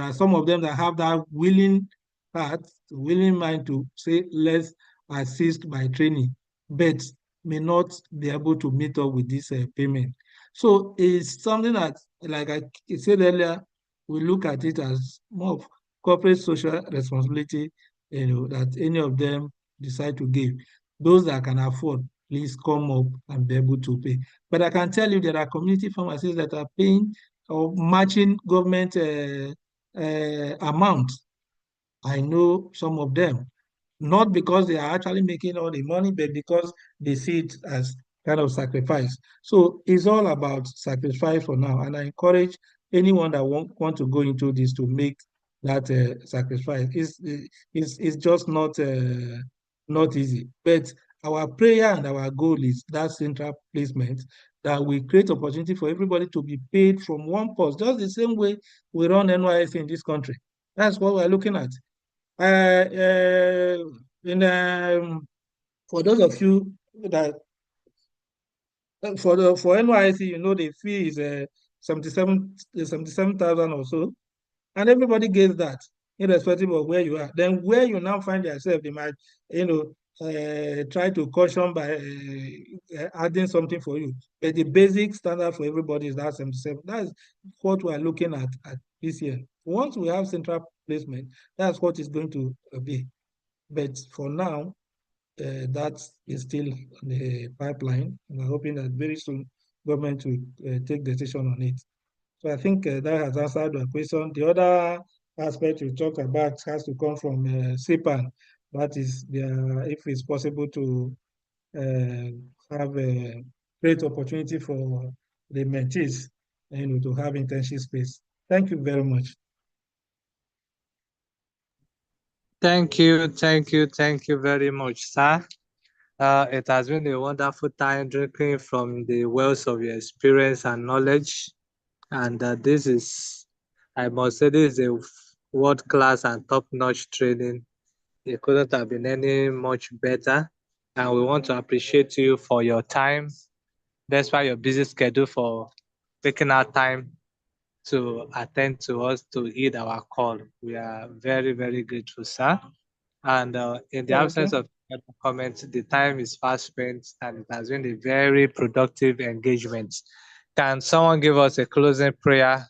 E: are some of them that have that willing heart, willing mind to say, let's assist by training, but may not be able to meet up with this payment. So it's something that, like I said earlier, we look at it as more of corporate social responsibility that any of them decide to give. Those that can afford, please come up and be able to pay. But I can tell you there are community pharmacies that are paying or matching government amount. I know some of them, not because they are actually making all the money, but because they see it as kind of sacrifice. So it's all about sacrifice for now. And I encourage anyone that want to go into this to make that sacrifice. It's just not easy. But our prayer and our goal is that central placement, that we create opportunity for everybody to be paid from one post, just the same way we run NYS in this country. That's what we're looking at. In For those of you that for NYC, the fee is 77,000 or so, and everybody gets that, irrespective of where you are. Then where you now find yourself, they might try to caution by adding something for you. But the basic standard for everybody is that 77. That's what we are looking at this year. Once we have central placement, that's what is going to be. But for now, that is still in the pipeline. And I'm hoping that very soon government will take decision on it. So I think that has answered your question. The other aspect you talked about has to come from CPAN. That is, if it's possible to have a great opportunity for the mentees to have internship space. Thank you very much.
B: Thank you very much, sir. It has been a wonderful time drinking from the wells of your experience and knowledge. And this is, I must say, this is a world-class and top-notch training. It couldn't have been any much better. And we want to appreciate you for your time. That's why your busy schedule for taking our time to attend to us to heed our call. We are very, very grateful, sir. And in the absence of comments, the time is fast spent and it has been a very productive engagement. Can someone give us a closing prayer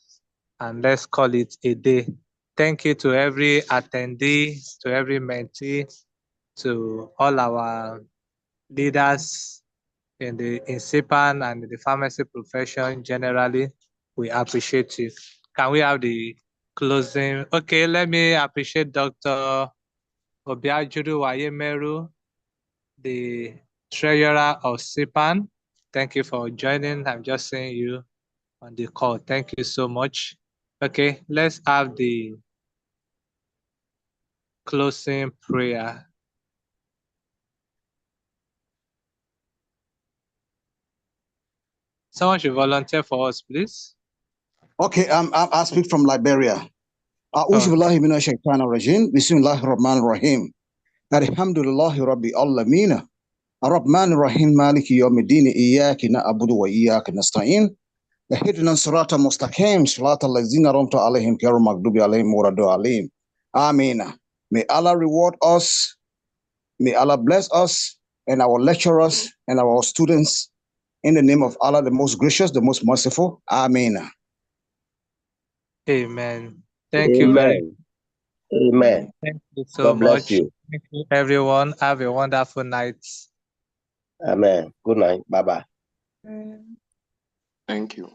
B: and let's call it a day? Thank you to every attendee, to every mentee, to all our leaders in CPAN and in the pharmacy profession generally. We appreciate you. Can we have the closing? Okay, let me appreciate Dr. Obiajuru Wayemeru, the treasurer of CPAN. Thank you for joining. I'm just saying you on the call. Thank you so much. Okay, let's have the closing prayer. Someone should volunteer for us, please.
N: Okay, I speak from Liberia. أعوذ بالله من الشيطان الرجيم بسم الله الرحمن الرحيم الحمد لله رب العالمين الرحمن الرحيم مالك يوم الدين إياك نعبد وإياك نستعين اهدنا الصراط المستقيم صراط الذين أنعمت عليهم غير المغضوب عليهم ولا الضالين Amen. May Allah reward us, may Allah bless us and our lecturers and our students in the name of Allah, the most gracious, the most merciful. Amen.
B: Amen. Thank you very much.
O: Amen.
B: Thank you so
O: God bless
B: much.
O: you.
B: Thank you, everyone. Have a wonderful night.
O: Amen. Good night. Bye-bye.
C: Thank you.